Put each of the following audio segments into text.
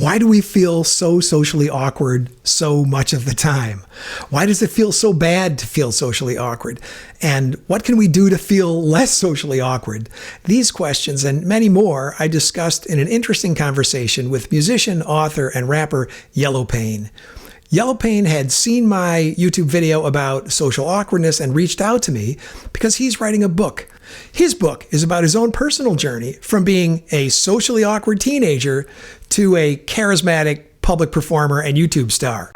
Why do we feel so socially awkward so much of the time? Why does it feel so bad to feel socially awkward? And what can we do to feel less socially awkward? These questions and many more I discussed in an interesting conversation with musician, author, and rapper YelloPain. YelloPain had seen my YouTube video about social awkwardness and reached out to me because he's writing a book. His book is about his own personal journey from being a socially awkward teenager to a charismatic public performer and YouTube star.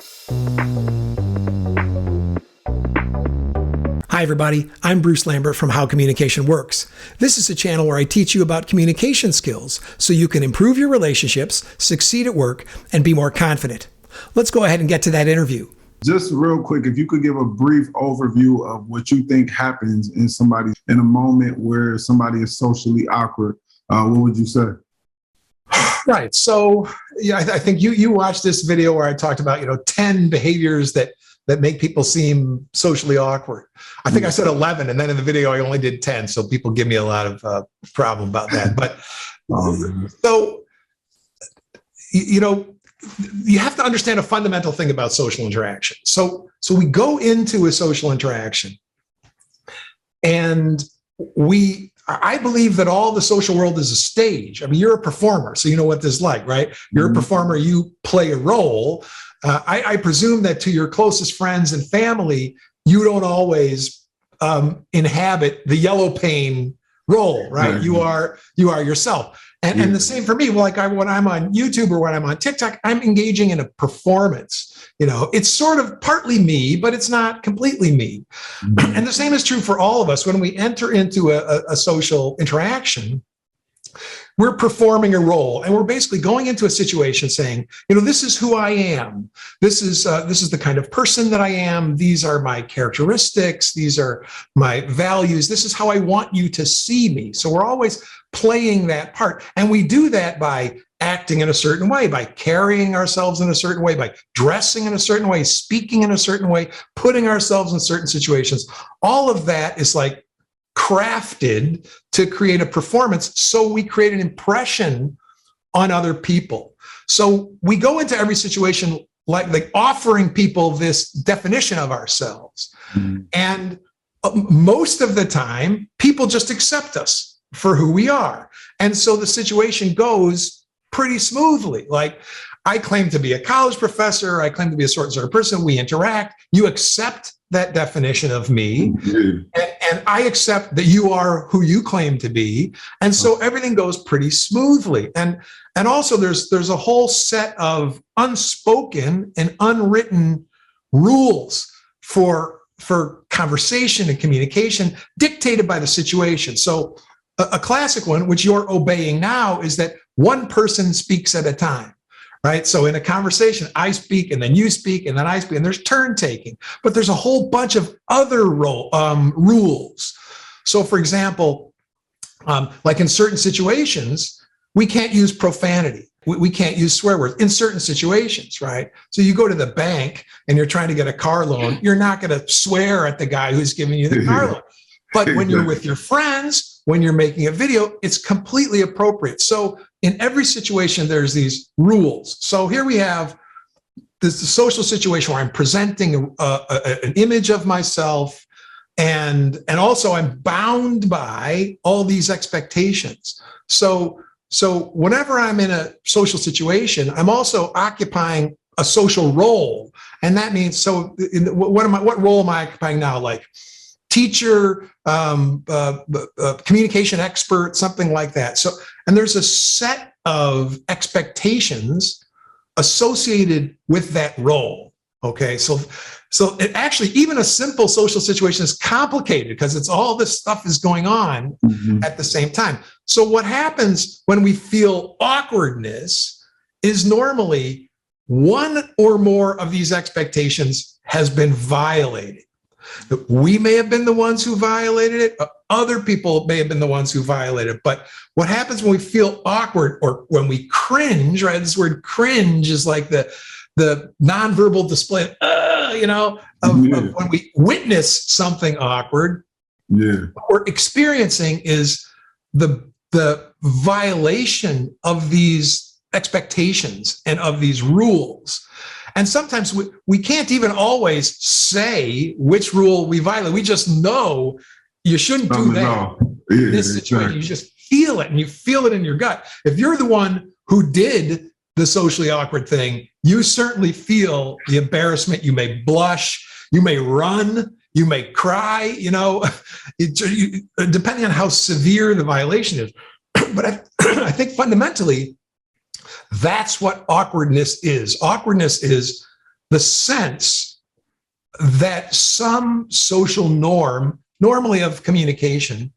Hi, everybody. I'm Bruce Lambert from How Communication Works. This is a channel where I teach you about communication skills so you can improve your relationships, succeed at work, and be more confident. Let's go ahead and get to that interview. Just real quick, if you could give a brief overview of what you think happens in a moment where somebody is socially awkward, what would you say? Right. So, yeah, I think you watched this video where I talked about, 10 behaviors that make people seem socially awkward. I think I said 11, and then in the video I only did 10. So people give me a lot of problem about that. But so, you have to understand a fundamental thing about social interaction. So we go into a social interaction, and I believe that all the social world is a stage. I mean, you're a performer, so you know what this is like, right? You're a performer, you play a role. I presume that to your closest friends and family, you don't always inhabit the YelloPain role, right? Mm-hmm. You are yourself. And the same for me. Like when I'm on YouTube or when I'm on TikTok, I'm engaging in a performance. It's sort of partly me, but it's not completely me. Mm-hmm. And the same is true for all of us. When we enter into a social interaction, we're performing a role, and we're basically going into a situation saying, this is who I am. This is the kind of person that I am. These are my characteristics. These are my values. This is how I want you to see me. So we're always playing that part. And we do that by acting in a certain way, by carrying ourselves in a certain way, by dressing in a certain way, speaking in a certain way, putting ourselves in certain situations. All of that is like crafted to create a performance. So we create an impression on other people. So we go into every situation like offering people this definition of ourselves. Mm-hmm. And most of the time, people just accept us for who we are. And so the situation goes pretty smoothly. Like, I claim to be a college professor. I claim to be a certain sort of person. We interact. You accept that definition of me. Mm-hmm. And I accept that you are who you claim to be. And so everything goes pretty smoothly. And also there's a whole set of unspoken and unwritten rules for conversation and communication dictated by the situation. So a classic one, which you're obeying now, is that one person speaks at a time, right? So in a conversation, I speak, and then you speak, and then I speak, and there's turn taking. But there's a whole bunch of other rules. So for example, like in certain situations, we can't use profanity. We can't use swear words in certain situations, right? So you go to the bank and you're trying to get a car loan. You're not going to swear at the guy who's giving you the car loan. But when you're with your friends, when you're making a video, it's completely appropriate. So in every situation, there's these rules. So here we have this social situation where I'm presenting an image of myself, and also I'm bound by all these expectations. So whenever I'm in a social situation, I'm also occupying a social role. And that means, what role am I occupying now? Like teacher, communication expert, something like that. So, and there's a set of expectations associated with that role. Okay. So it actually, even a simple social situation is complicated because it's all this stuff is going on at the same time. So what happens when we feel awkwardness is normally one or more of these expectations has been violated. We may have been the ones who violated it. Other people may have been the ones who violated it. But what happens when we feel awkward or when we cringe, right? This word cringe is like the nonverbal display, of when we witness something awkward. Yeah. What we're experiencing is the violation of these expectations and of these rules. And sometimes we can't even always say which rule we violate. We just know you shouldn't do that in this situation. You just feel it, and you feel it in your gut. If you're the one who did the socially awkward thing, you certainly feel the embarrassment. You may blush, you may run, you may cry, depending on how severe the violation is. But I think fundamentally, that's what awkwardness is. Awkwardness is the sense that some social norm, normally of communication,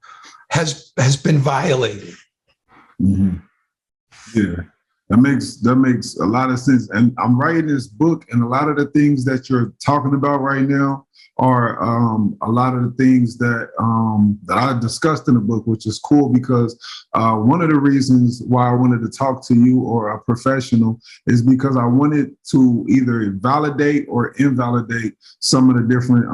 has been violated. Mm-hmm. Yeah, that makes a lot of sense. And I'm writing this book, and a lot of the things that you're talking about right now are a lot of the things that I discussed in the book, which is cool because one of the reasons why I wanted to talk to you or a professional is because I wanted to either validate or invalidate some of the different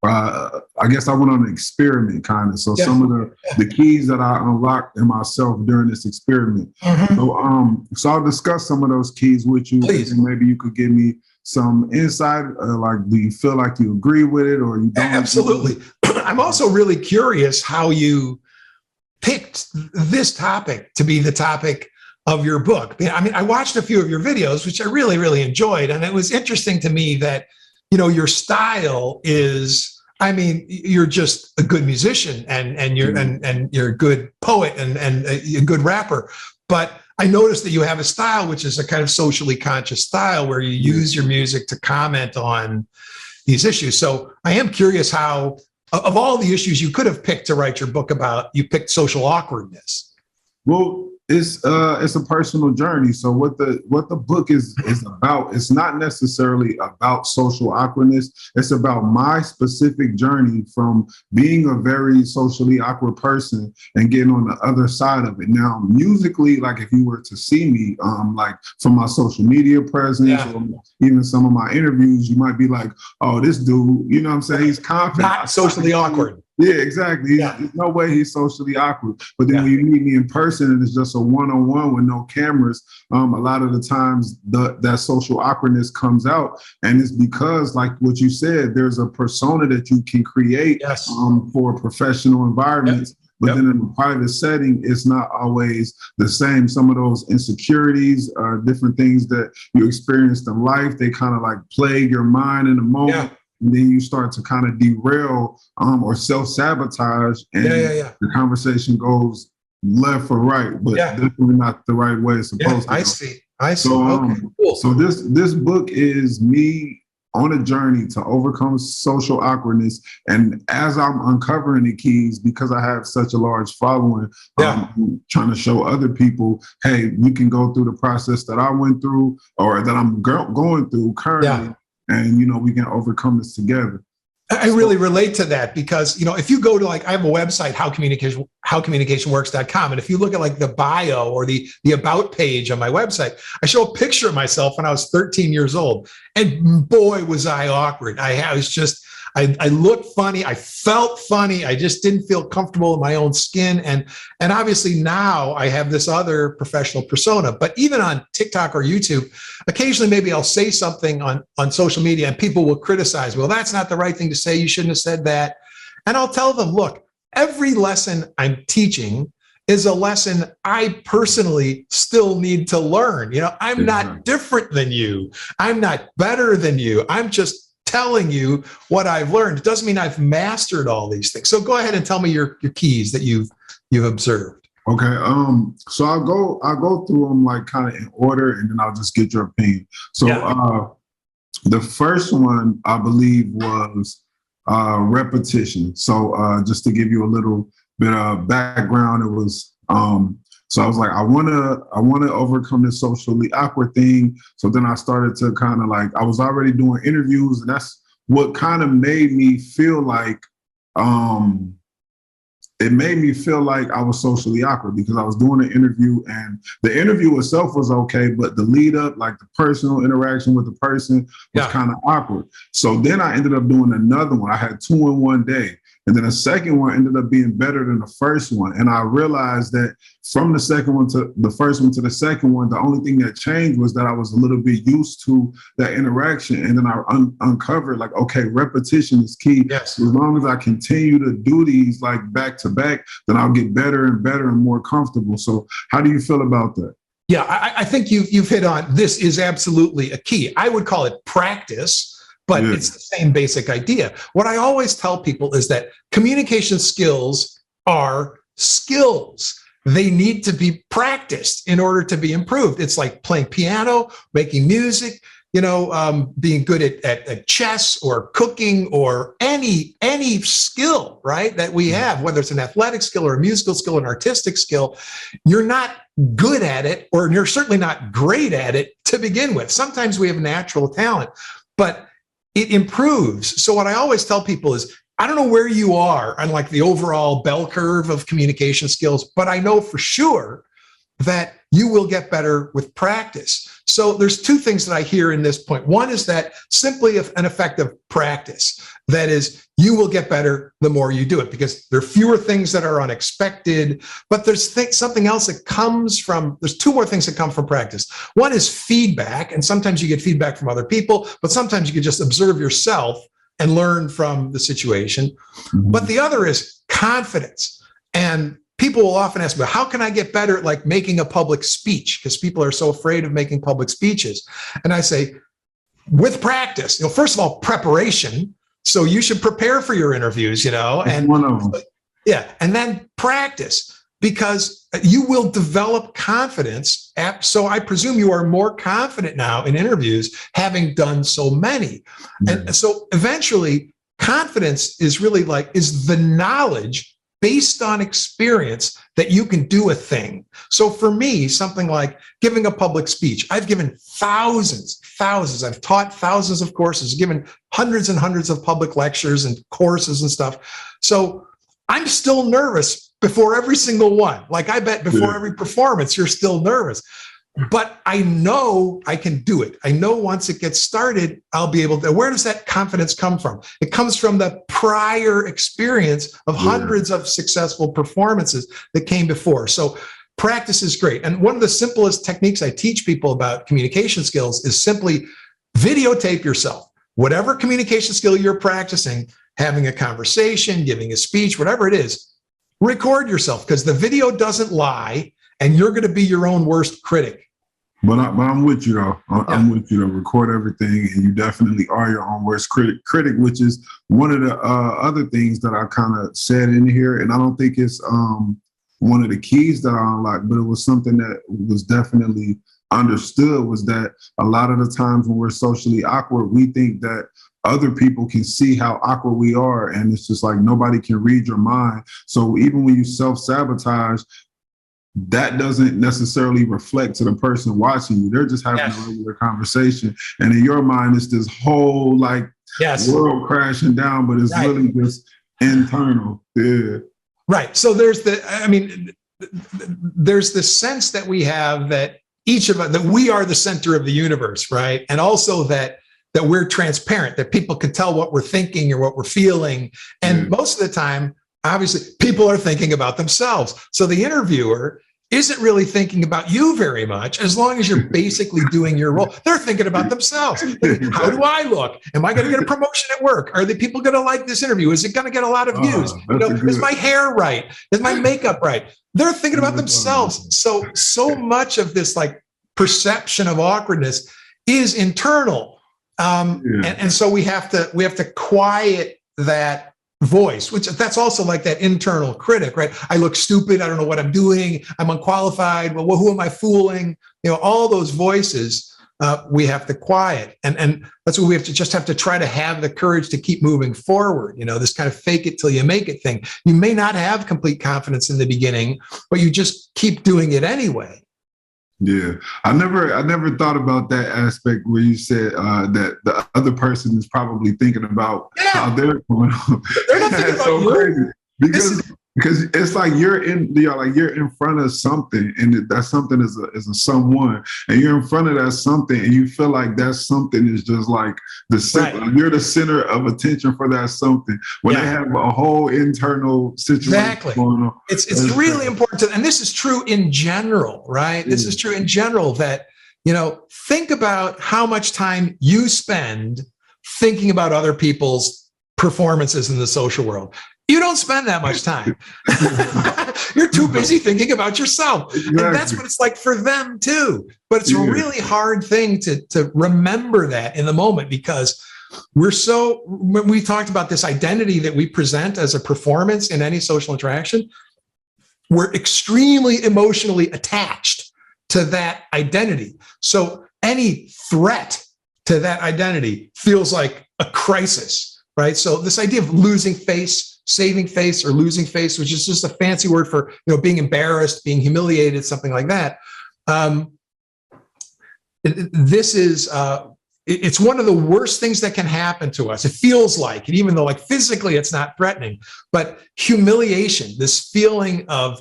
I guess I went on an experiment kind of. So some of the keys that I unlocked in myself during this experiment. Mm-hmm. So I'll discuss some of those keys with you. Please. And maybe you could give me some insight. Like, do you feel like you agree with it or you don't? Absolutely. I'm also really curious how you picked this topic to be the topic of your book. I mean, I watched a few of your videos, which I really, really enjoyed. And it was interesting to me that, your style is, I mean, you're just a good musician and you're and you're a good poet and a good rapper. But I noticed that you have a style which is a kind of socially conscious style where you use your music to comment on these issues. So I am curious how, of all the issues you could have picked to write your book about, you picked social awkwardness. Well, it's a personal journey. So what the book is about, it's not necessarily about social awkwardness. It's about my specific journey from being a very socially awkward person and getting on the other side of it. Now, musically, like if you were to see me, like from my social media presence or even some of my interviews, you might be like, oh, this dude, you know what I'm saying? He's confident. Not socially awkward. Yeah, exactly. There's no way he's socially awkward. But then when you meet me in person and it's just a one-on-one with no cameras, a lot of the times that social awkwardness comes out. And it's because, like what you said, there's a persona that you can create for professional environments. But then in a private setting, it's not always the same. Some of those insecurities are different things that you experienced in life. They kind of like plague your mind in the moment. And then you start to kind of derail or self-sabotage, and the conversation goes left or right, but definitely not the right way it's supposed to. I see. So, okay, cool. So this book is me on a journey to overcome social awkwardness. And as I'm uncovering the keys, because I have such a large following, I'm trying to show other people, hey, you can go through the process that I went through or that I'm going through currently. And, we can overcome this together. I really relate to that because, if you go to I have a website, howcommunicationworks.com. And if you look at the bio or the about page on my website, I show a picture of myself when I was 13 years old. And boy, was I awkward. I looked funny. I felt funny. I just didn't feel comfortable in my own skin. And obviously now I have this other professional persona, but even on TikTok or YouTube, occasionally maybe I'll say something on social media and people will criticize, well, that's not the right thing to say. You shouldn't have said that. And I'll tell them, look, every lesson I'm teaching is a lesson I personally still need to learn. I'm not different than you. I'm not better than you. I'm just telling you what I've learned. It doesn't mean I've mastered all these things. So go ahead and tell me your keys that you've observed. Okay. So I'll go through them kind of in order, and then I'll just get your opinion. So the first one I believe was repetition. So just to give you a little bit of background, it was so I was like, I want to overcome this socially awkward thing. So then I started to kind of I was already doing interviews, and that's what kind of made me feel like, it made me feel like I was socially awkward because I was doing an interview and the interview itself was okay, but the lead up, the personal interaction with the person was kind of awkward. So then I ended up doing another one. I had 2 in one day. And then the second one ended up being better than the first one. And I realized that from the second one to the first one to the second one, the only thing that changed was that I was a little bit used to that interaction. And then I uncovered like, okay, repetition is key. Yes. As long as I continue to do these like back to back, then I'll get better and better and more comfortable. So how do you feel about that? Yeah, I think you've hit on, this is absolutely a key. I would call it practice, but it's the same basic idea. What I always tell people is that communication skills are skills. They need to be practiced in order to be improved. It's like playing piano, making music, being good at chess or cooking or any skill, right, that we have, whether it's an athletic skill or a musical skill, an artistic skill. You're not good at it, or you're certainly not great at it to begin with. Sometimes we have natural talent, but it improves. So what I always tell people is, I don't know where you are on like the overall bell curve of communication skills, but I know for sure that you will get better with practice. So there's two things that I hear in this point. One is that simply an effective practice. That is, you will get better the more you do it, because there are fewer things that are unexpected, but there's something else that comes from, there's two more things that come from practice. One is feedback, and sometimes you get feedback from other people, but sometimes you can just observe yourself and learn from the situation. Mm-hmm. But the other is confidence. And people will often ask me, how can I get better at like making a public speech? Because people are so afraid of making public speeches. And I say, with practice, first of all, preparation. So you should prepare for your interviews, and one of them. Yeah. And then practice, because you will develop confidence. So I presume you are more confident now in interviews, having done so many. Mm-hmm. And so eventually confidence is really is the knowledge based on experience that you can do a thing. So for me, something like giving a public speech, I've given thousands. I've taught thousands of courses, given hundreds and hundreds of public lectures and courses and stuff. So I'm still nervous before every single one. Like I bet before every performance, you're still nervous. But I know I can do it. I know once it gets started, I'll be able to. Where does that confidence come from? It comes from the prior experience of hundreds of successful performances that came before. So practice is great. And one of the simplest techniques I teach people about communication skills is simply videotape yourself. Whatever communication skill you're practicing, having a conversation, giving a speech, whatever it is, record yourself, because the video doesn't lie and you're going to be your own worst critic. But I'm with you though. I'm with you though. Record everything, and you definitely are your own worst critic, which is one of the other things that I kind of said in here, and I don't think it's one of the keys that I unlocked, but it was something that was definitely understood, was that a lot of the times when we're socially awkward, we think that other people can see how awkward we are, and it's just like nobody can read your mind. So even when you self-sabotage, that doesn't necessarily reflect to the person watching you. They're just having a regular conversation. And in your mind, it's this whole world crashing down, but it's really just internal. Yeah. Right. So there's there's this sense that we have that each of us, that we are the center of the universe, right? And also that we're transparent, that people can tell what we're thinking or what we're feeling. And most of the time, obviously, people are thinking about themselves. So the interviewer isn't really thinking about you very much, as long as you're basically doing your role. They're thinking about themselves. How do I look? Am I going to get a promotion at work? Are the people going to like this interview? Is it going to get a lot of views? Is my hair right? Is my makeup right? They're thinking about themselves. So much of this perception of awkwardness is internal. And so we have to quiet that voice, which that's also like that internal critic, right? I look stupid. I don't know what I'm doing. I'm unqualified. Well, who am I fooling? All those voices we have to quiet. And that's what we have to try to have the courage to keep moving forward. This kind of fake it till you make it thing. You may not have complete confidence in the beginning, but you just keep doing it anyway. Yeah, I never thought about that aspect where you said that the other person is probably thinking about how they're going on. They're not thinking about you. Crazy because Because it's like you're in front of something, and that something is a someone, and you're in front of that something, and you feel like that something is just like you're the center of attention for that something when they have a whole internal situation going on. It's really important and this is true in general, right? This is true in general that, think about how much time you spend thinking about other people's performances in the social world. You don't spend that much time. You're too busy thinking about yourself. Exactly. And that's what it's like for them too. But it's a really hard thing to remember that in the moment, because when we talked about this identity that we present as a performance in any social interaction, we're extremely emotionally attached to that identity. So any threat to that identity feels like a crisis, right? So this idea of losing face, saving face, or losing face, which is just a fancy word for being embarrassed, being humiliated, something like that. It's one of the worst things that can happen to us. It feels like, and even though like physically it's not threatening, but humiliation, this feeling of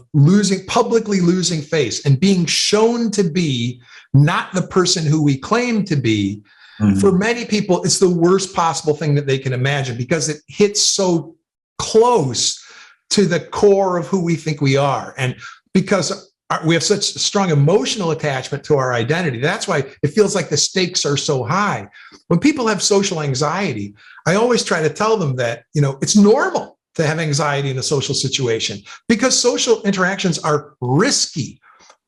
publicly losing face and being shown to be not the person who we claim to be. Mm-hmm. For many people, it's the worst possible thing that they can imagine, because it hits so close to the core of who we think we are. And because we have such a strong emotional attachment to our identity, that's why it feels like the stakes are so high. When people have social anxiety, I always try to tell them that, it's normal to have anxiety in a social situation, because social interactions are risky.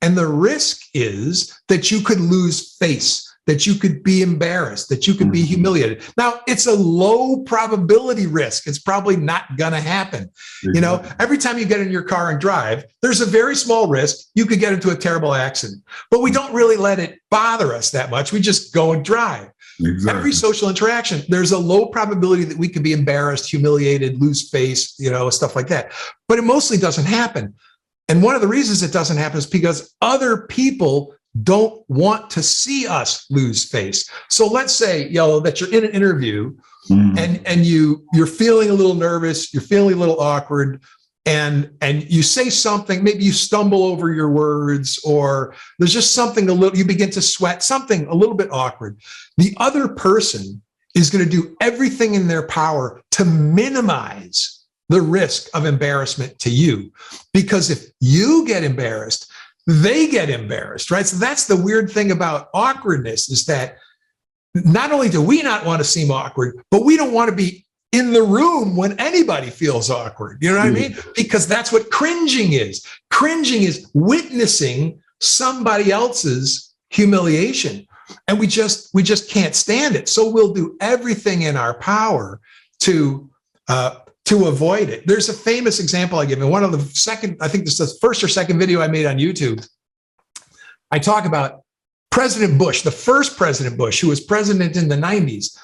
And the risk is that you could lose face, that you could be embarrassed, that you could be humiliated. Now, it's a low probability risk. It's probably not going to happen. Mm-hmm. Every time you get in your car and drive, there's a very small risk you could get into a terrible accident. But we don't really let it bother us that much. We just go and drive. Exactly. Every social interaction, there's a low probability that we could be embarrassed, humiliated, lose face, stuff like that. But it mostly doesn't happen. And one of the reasons it doesn't happen is because other people don't want to see us lose face. So let's say, that you're in an interview and you're feeling a little nervous, you're feeling a little awkward, and you say something, maybe you stumble over your words, or there's just something you begin to sweat, something a little bit awkward. The other person is going to do everything in their power to minimize the risk of embarrassment to you, because if you get embarrassed, they get embarrassed, right? So that's the weird thing about awkwardness, is that not only do we not want to seem awkward, but we don't want to be in the room when anybody feels awkward. You know what I mean? Because that's what cringing is. Cringing is witnessing somebody else's humiliation, and we just can't stand it. So we'll do everything in our power to avoid it. There's a famous example I give in one of I think this is the first or second video I made on YouTube. I talk about President Bush, the first President Bush, who was president in the 90s,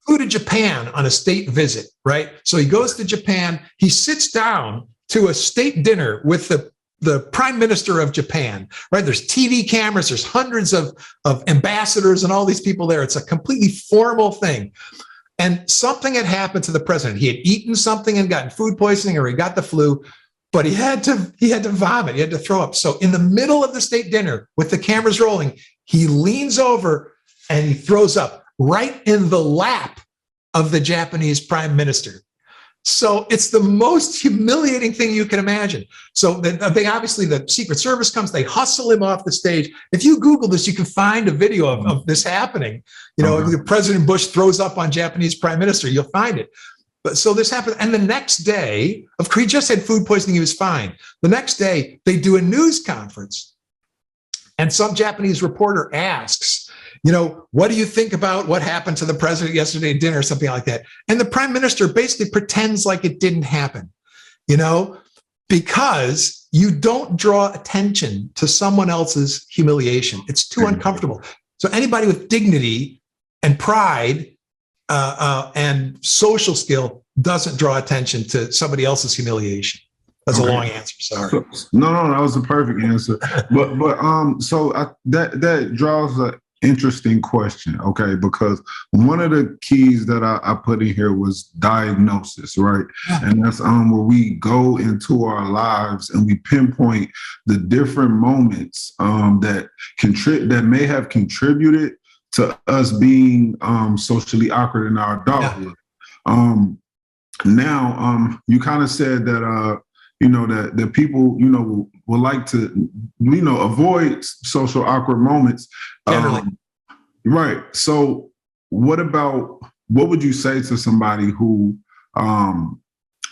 flew to Japan on a state visit, right? So he goes to Japan, he sits down to a state dinner with the prime minister of Japan, right? There's TV cameras, there's hundreds of ambassadors and all these people there. It's a completely formal thing. And something had happened to the president. He had eaten something and gotten food poisoning, or he got the flu, but he had to vomit. He had to throw up. So in the middle of the state dinner with the cameras rolling, he leans over and he throws up right in the lap of the Japanese prime minister. So it's the most humiliating thing you can imagine. So obviously the Secret Service comes, they hustle him off the stage. If you Google this, you can find a video of this happening. President Bush throws up on Japanese prime minister, you'll find it. But so this happened. And the next day, he just had food poisoning, he was fine. The next day, they do a news conference. And some Japanese reporter asks, what do you think about what happened to the president yesterday at dinner, or something like that? And the prime minister basically pretends like it didn't happen, because you don't draw attention to someone else's humiliation. It's too uncomfortable. So anybody with dignity and pride and social skill doesn't draw attention to somebody else's humiliation. That's a long answer. Sorry. No, that was a perfect answer. But that draws an interesting question, okay? Because one of the keys that I put in here was diagnosis, right? And that's where we go into our lives and we pinpoint the different moments that may have contributed to us being socially awkward in our adulthood. You kind of said that that people will like to avoid social awkward moments. Generally. Right. So what would you say to somebody who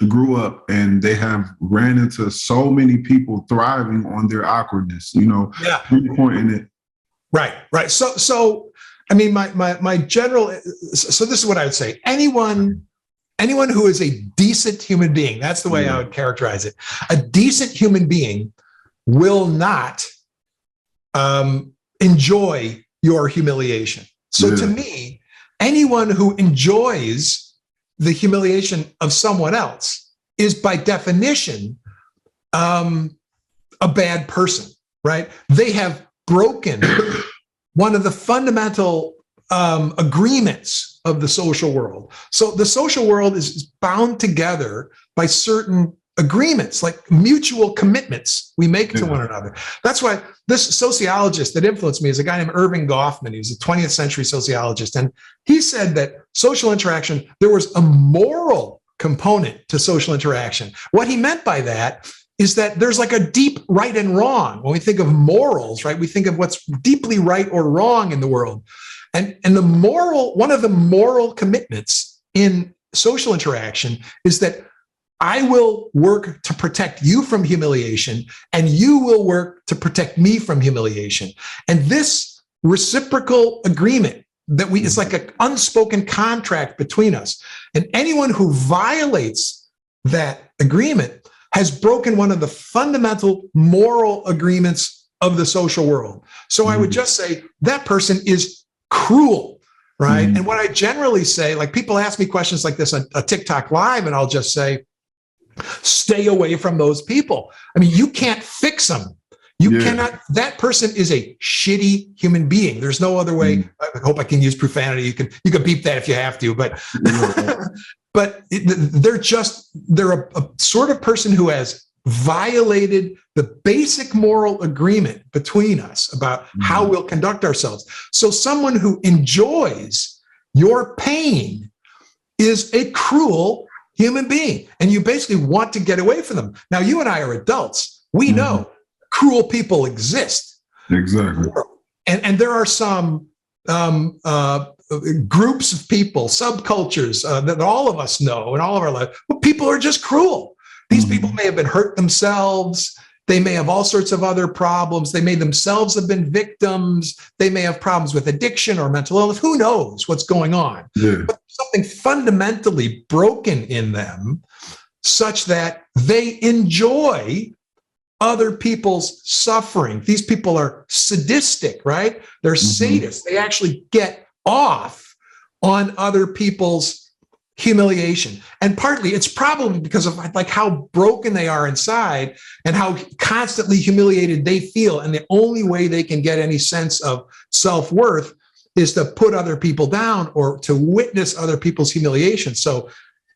grew up and they have ran into so many people thriving on their awkwardness, pinpointing it? Right. So I mean, my general, so this is what I would say. Anyone who is a decent human being, that's the way I would characterize it. A decent human being will not enjoy your humiliation. So to me, anyone who enjoys the humiliation of someone else is by definition a bad person, right? They have broken one of the fundamental agreements of the social world. So the social world is bound together by certain agreements, like mutual commitments we make to one another. That's why this sociologist that influenced me is a guy named Irving Goffman. He was a 20th century sociologist. And he said that social interaction, there was a moral component to social interaction. What he meant by that is that there's like a deep right and wrong. When we think of morals, right, we think of what's deeply right or wrong in the world. And one of the moral commitments in social interaction is that I will work to protect you from humiliation, and you will work to protect me from humiliation. And this reciprocal agreement it's like an unspoken contract between us. And anyone who violates that agreement has broken one of the fundamental moral agreements of the social world. So I would just say that person is cruel, right? And what I generally say, like people ask me questions like this on a TikTok live, and I'll just say, stay away from those people. I mean, you can't fix them. You cannot, that person is a shitty human being. There's no other way. I hope I can use profanity. You can beep that if you have to, but, but they're a sort of person who has violated the basic moral agreement between us about how we'll conduct ourselves. So someone who enjoys your pain is a cruel human being, and you basically want to get away from them. Now, you and I are adults. We know cruel people exist. Exactly. And there are some groups of people, subcultures that all of us know in all of our life. Well, people are just cruel. These people may have been hurt themselves. They may have all sorts of other problems. They may themselves have been victims. They may have problems with addiction or mental illness. Who knows what's going on? But something fundamentally broken in them such that they enjoy other people's suffering. These people are sadistic, right? They're sadists. They actually get off on other people's humiliation. And partly it's probably because of like how broken they are inside and how constantly humiliated they feel. And the only way they can get any sense of self-worth is to put other people down or to witness other people's humiliation. So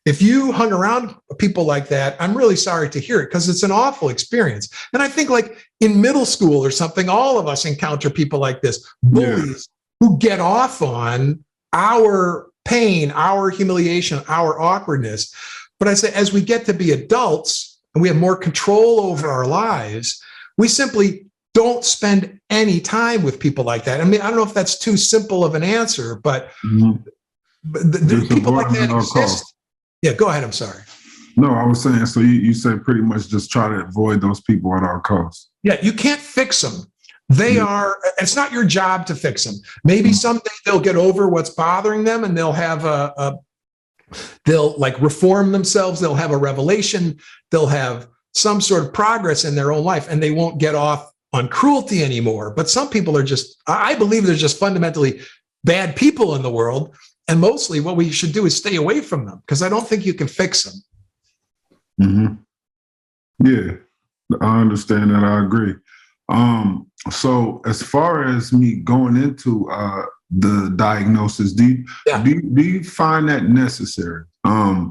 if you hung around people like that, I'm really sorry to hear it because it's an awful experience. And I think like in middle school or something, all of us encounter people like this, bullies who get off on our pain, our humiliation, our awkwardness. But I say, as we get to be adults and we have more control over our lives, we simply don't spend any time with people like that. I mean, I don't know if that's too simple of an answer, but, people like that exist. Yeah, go ahead. I'm sorry. No, I was saying, so you said pretty much just try to avoid those people at all costs. Yeah, you can't fix them. They are, it's not your job to fix them. Maybe someday they'll get over what's bothering them and they'll have they'll like reform themselves. They'll have a revelation. They'll have some sort of progress in their own life and they won't get off on cruelty anymore. But some people are just, I believe they're just fundamentally bad people in the world. And mostly what we should do is stay away from them because I don't think you can fix them. Yeah, I understand that. I agree. So as far as me going into the diagnosis, do you find that necessary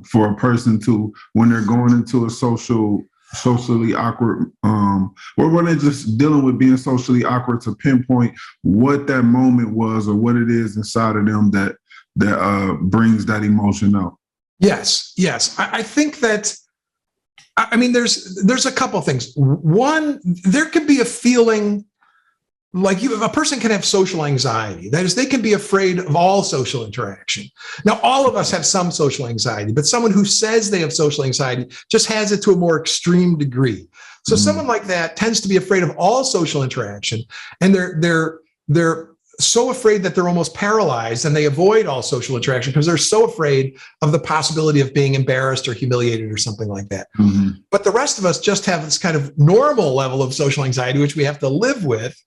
for a person to, when they're going into a socially awkward, or when they're just dealing with being socially awkward, to pinpoint what that moment was or what it is inside of them that brings that emotion out? Yes. I think that, I mean, there's a couple of things. One, there could be a feeling like a person can have social anxiety. That is, they can be afraid of all social interaction. Now, all of us have some social anxiety, but someone who says they have social anxiety just has it to a more extreme degree. So someone like that tends to be afraid of all social interaction, and they're so afraid that they're almost paralyzed, and they avoid all social interaction because they're so afraid of the possibility of being embarrassed or humiliated or something like that. But the rest of us just have this kind of normal level of social anxiety, which we have to live with.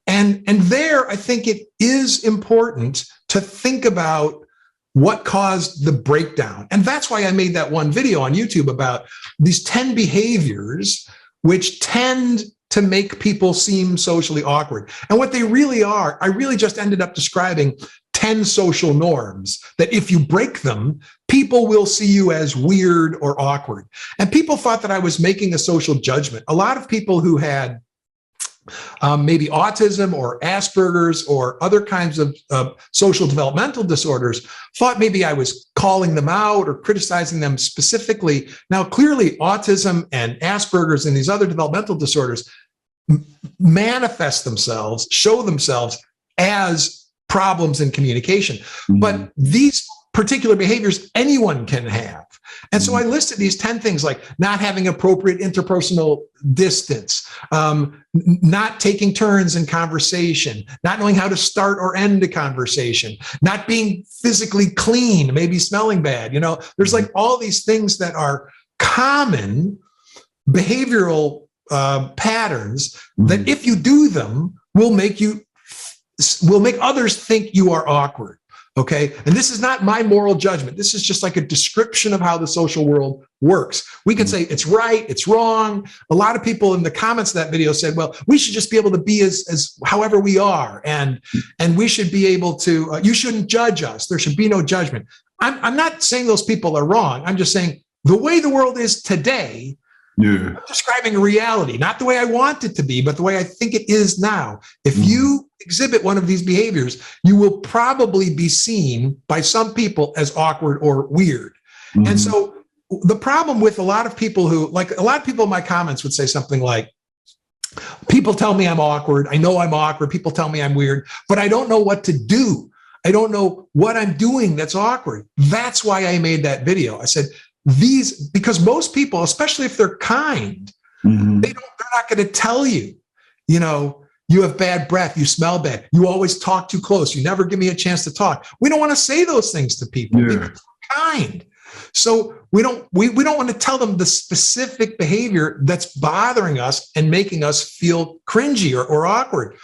And there, I think it is important to think about what caused the breakdown. And that's why I made that one video on YouTube about these 10 behaviors which tend to make people seem socially awkward. And what they really are, I really just ended up describing 10 social norms that if you break them, people will see you as weird or awkward. And people thought that I was making a social judgment. A lot of people who had maybe autism or Asperger's or other kinds of social developmental disorders thought maybe I was calling them out or criticizing them specifically. Now, clearly, autism and Asperger's and these other developmental disorders manifest themselves, show themselves as problems in communication. But these particular behaviors anyone can have. And so I listed these 10 things, like not having appropriate interpersonal distance, not taking turns in conversation, not knowing how to start or end a conversation, not being physically clean, maybe smelling bad. You know, there's like all these things that are common behavioral patterns that if you do them will make others think you are awkward. Okay. And this is not my moral judgment. This is just like a description of how the social world works. We can say it's right, it's wrong. A lot of people in the comments of that video said, well, we should just be able to be as however we are. And we should be able to, you shouldn't judge us. There should be no judgment. I'm not saying those people are wrong. I'm just saying the way the world is today, I'm describing a reality, not the way I want it to be, but the way I think it is now. If you exhibit one of these behaviors, you will probably be seen by some people as awkward or weird. And so the problem with a lot of people in my comments would say something like, people tell me I'm awkward. I know I'm awkward. People tell me I'm weird, but I don't know what to do. I don't know what I'm doing that's awkward. That's why I made that video. I said, because most people, especially if they're kind, they're not going to tell you, you know, you have bad breath, you smell bad, you always talk too close, you never give me a chance to talk. We don't want to say those things to people because they're kind. So we don't want to tell them the specific behavior that's bothering us and making us feel cringy or awkward.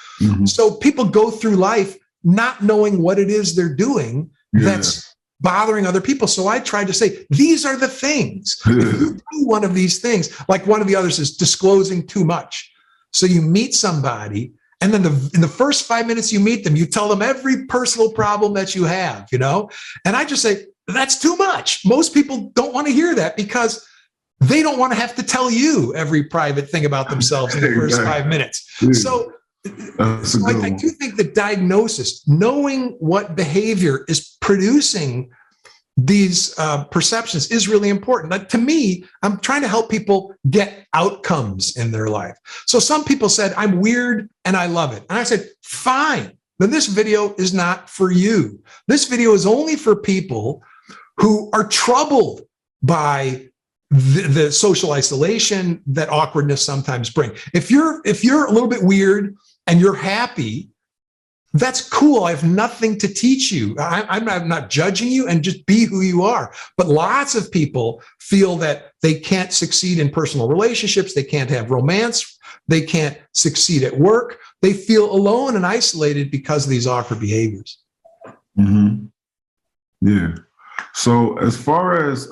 So people go through life not knowing what it is they're doing that's bothering other people. So I tried to say, these are the things. If you do one of these things, like one of the others is disclosing too much. So you meet somebody, and then in the first 5 minutes you meet them, you tell them every personal problem that you have, you know? And I just say, that's too much. Most people don't want to hear that because they don't want to have to tell you every private thing about themselves in the first 5 minutes. So I do think that diagnosis, knowing what behavior is producing these perceptions, is really important. But to me, I'm trying to help people get outcomes in their life. So some people said, I'm weird and I love it. And I said, fine, then this video is not for you. This video is only for people who are troubled by the social isolation that awkwardness sometimes bring. If you're a little bit weird and you're happy, that's cool. I have nothing to teach you. I'm not judging you, and just be who you are. But lots of people feel that they can't succeed in personal relationships. They can't have romance. They can't succeed at work. They feel alone and isolated because of these awkward behaviors. Yeah. So as far as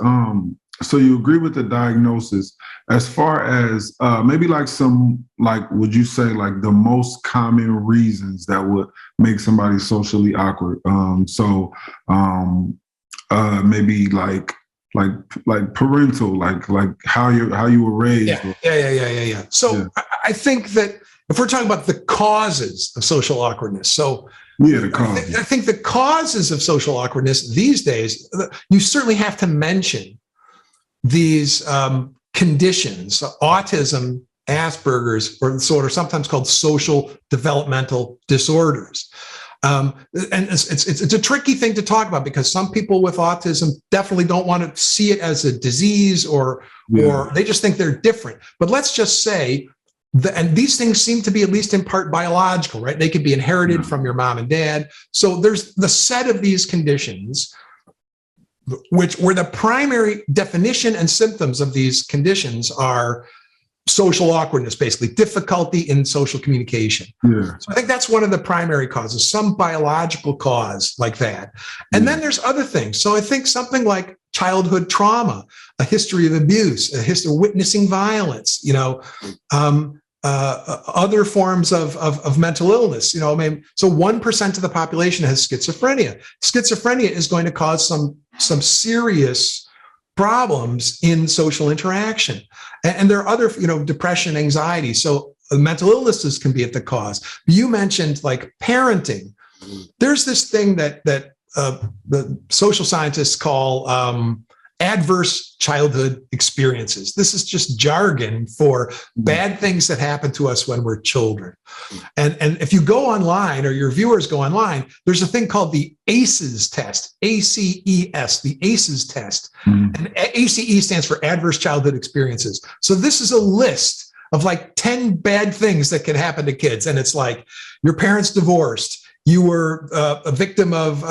So you agree with the diagnosis as far as maybe like some, like, would you say like the most common reasons that would make somebody socially awkward? Maybe like parental, like how you were raised. Yeah. So Yeah. I think that if we're talking about the causes of social awkwardness, so The causes. I think the causes of social awkwardness these days, you certainly have to mention these conditions: autism, Asperger's, or sort of sometimes called social developmental disorders. And it's a tricky thing to talk about because some people with autism definitely don't want to see it as a disease, or they just think they're different. But let's just say and these things seem to be at least in part biological, right? They could be inherited from your mom and dad. So there's the set of these conditions, where the primary definition and symptoms of these conditions are social awkwardness, basically difficulty in social communication. Yeah. So I think that's one of the primary causes, some biological cause like that. And then there's other things. So I think something like childhood trauma, a history of abuse, a history of witnessing violence, other forms of mental illness. So 1% of the population has schizophrenia. Schizophrenia is going to cause some serious problems in social interaction. And there are other, depression, anxiety. So mental illnesses can be at the cause. You mentioned like parenting. There's this thing that the social scientists call adverse childhood experiences. This is just jargon for bad things that happen to us when we're children. And if you go online, or your viewers go online, there's a thing called the ACEs test, ACES, the ACEs test. And ACE stands for adverse childhood experiences. So this is a list of like 10 bad things that can happen to kids. And it's like your parents divorced, you were a victim of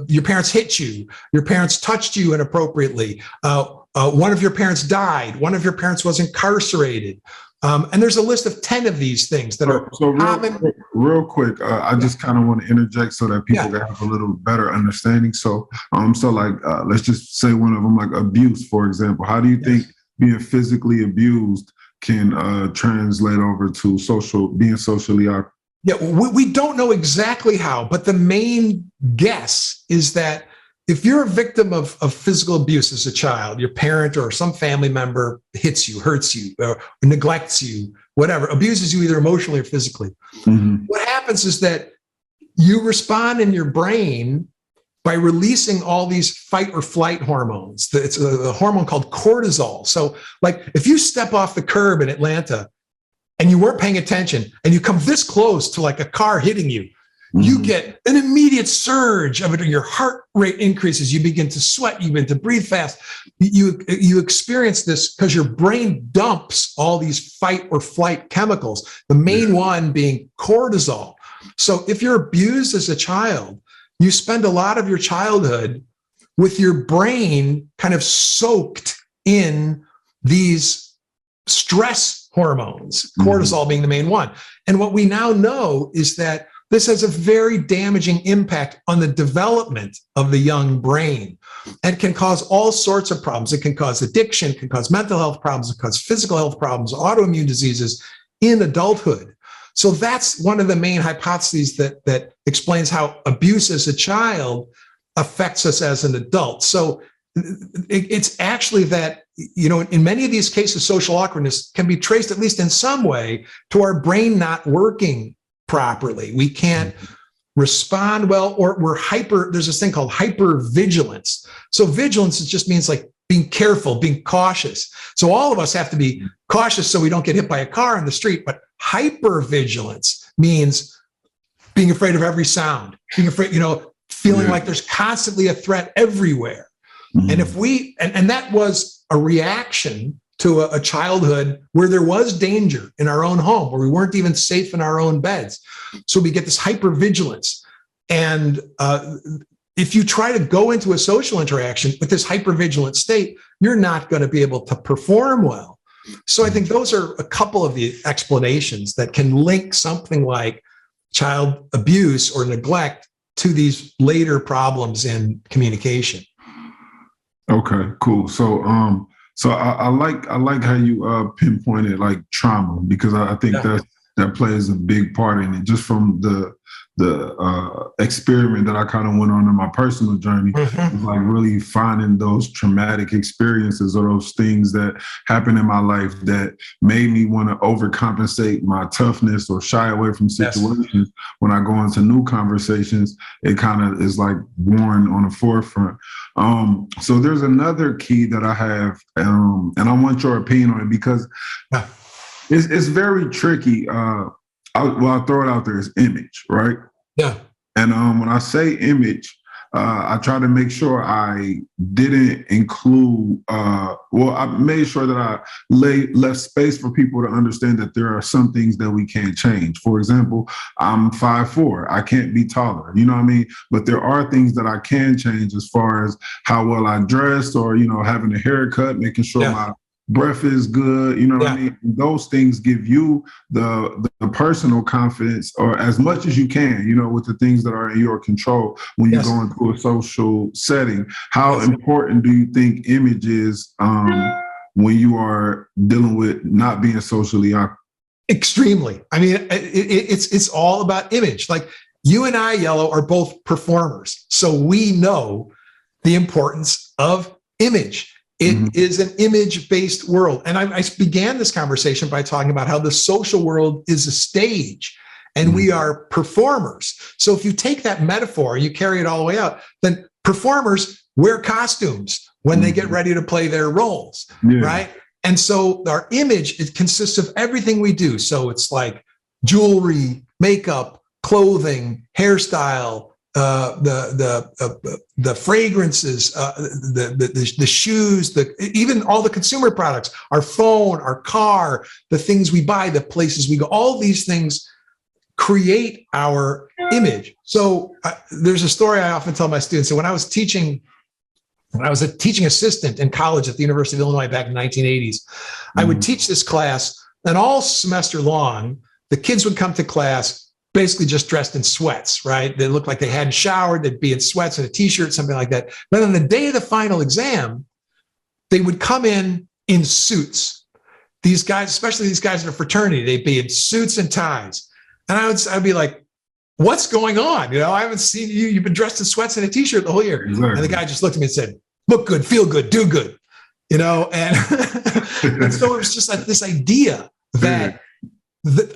your parents hit you, your parents touched you inappropriately, one of your parents died, one of your parents was incarcerated. And there's a list of 10 of these things that are common. Real quick, I just kind of want to interject so that people can have a little better understanding. So let's just say one of them, like abuse, for example. How do you think being physically abused can translate over to being socially awkward? Yeah, we don't know exactly how, but the main guess is that if you're a victim of physical abuse as a child, your parent or some family member hits you, hurts you, or neglects you, whatever, abuses you either emotionally or physically, what happens is that you respond in your brain by releasing all these fight or flight hormones. It's a hormone called cortisol. So like if you step off the curb in Atlanta and you weren't paying attention and you come this close to like a car hitting you, you get an immediate surge of it. Your heart rate increases. You begin to sweat. You begin to breathe fast. You experience this because your brain dumps all these fight or flight chemicals, the main one being cortisol. So if you're abused as a child, you spend a lot of your childhood with your brain kind of soaked in these stress hormones, cortisol being the main one. And what we now know is that this has a very damaging impact on the development of the young brain and can cause all sorts of problems. It can cause addiction, can cause mental health problems, it can cause physical health problems, autoimmune diseases in adulthood. So that's one of the main hypotheses that explains how abuse as a child affects us as an adult. So it's actually that, in many of these cases, social awkwardness can be traced, at least in some way, to our brain not working properly. We can't respond well, or there's this thing called hypervigilance. So vigilance, it just means like being careful, being cautious. So all of us have to be cautious so we don't get hit by a car on the street. But hypervigilance means being afraid of every sound, being afraid, feeling like there's constantly a threat everywhere. And if and that was a reaction to a childhood where there was danger in our own home, where we weren't even safe in our own beds. So we get this hypervigilance. And if you try to go into a social interaction with this hypervigilant state, you're not going to be able to perform well. So I think those are a couple of the explanations that can link something like child abuse or neglect to these later problems in communication. Okay, cool. So I like how you pinpointed like trauma, because I think Yeah. that plays a big part in it. Just from the experiment that I kind of went on in my personal journey, was Mhm. like really finding those traumatic experiences or those things that happened in my life that made me want to overcompensate my toughness or shy away from Yes. situations. When I go into new conversations, it kind of is like worn on the forefront. So there's another key that I have, and I want your opinion on it, because Yeah. it's very tricky. I'll throw it out there as image, right? Yeah. And when I say image, I try to make sure I didn't include. Well, I made sure that I left space for people to understand that there are some things that we can't change. For example, I'm 5'4". I can't be taller. You know what I mean? But there are things that I can change, as far as how well I dress, or having a haircut, making sure Yeah. my breath is good. You know what I Yeah. mean? Those things give you the personal confidence, or as much as you can, with the things that are in your control when you Yes. go into a social setting. How Yes. important do you think image is when you are dealing with not being socially awkward? Extremely. I mean, it's all about image. Like you and I, Yellow, are both performers, so we know the importance of image. It Mhm. is an image-based world, and I began this conversation by talking about how the social world is a stage, and we are performers. So if you take that metaphor and you carry it all the way out, then performers wear costumes when they get Mhm. ready to play their roles, Yeah. right? And so our image, it consists of everything we do. So it's like jewelry, makeup, clothing, hairstyle, the fragrances, the shoes, even all the consumer products, our phone, our car, the things we buy, the places we go. All these things create our image. So there's a story I often tell my students. So when I was a teaching assistant in college at the University of Illinois back in the 1980s, I would teach this class, and all semester long, the kids would come to class basically just dressed in sweats, right? They looked like they hadn't showered. They'd be in sweats and a t-shirt, something like that. But on the day of the final exam, they would come in suits. These guys, especially these guys in a fraternity, they'd be in suits and ties. And I'd be like, what's going on? I haven't seen you. You've been dressed in sweats and a t-shirt the whole year. And the Exactly. guy just looked at me and said, look good, feel good, do good, and, and so it was just like this idea that,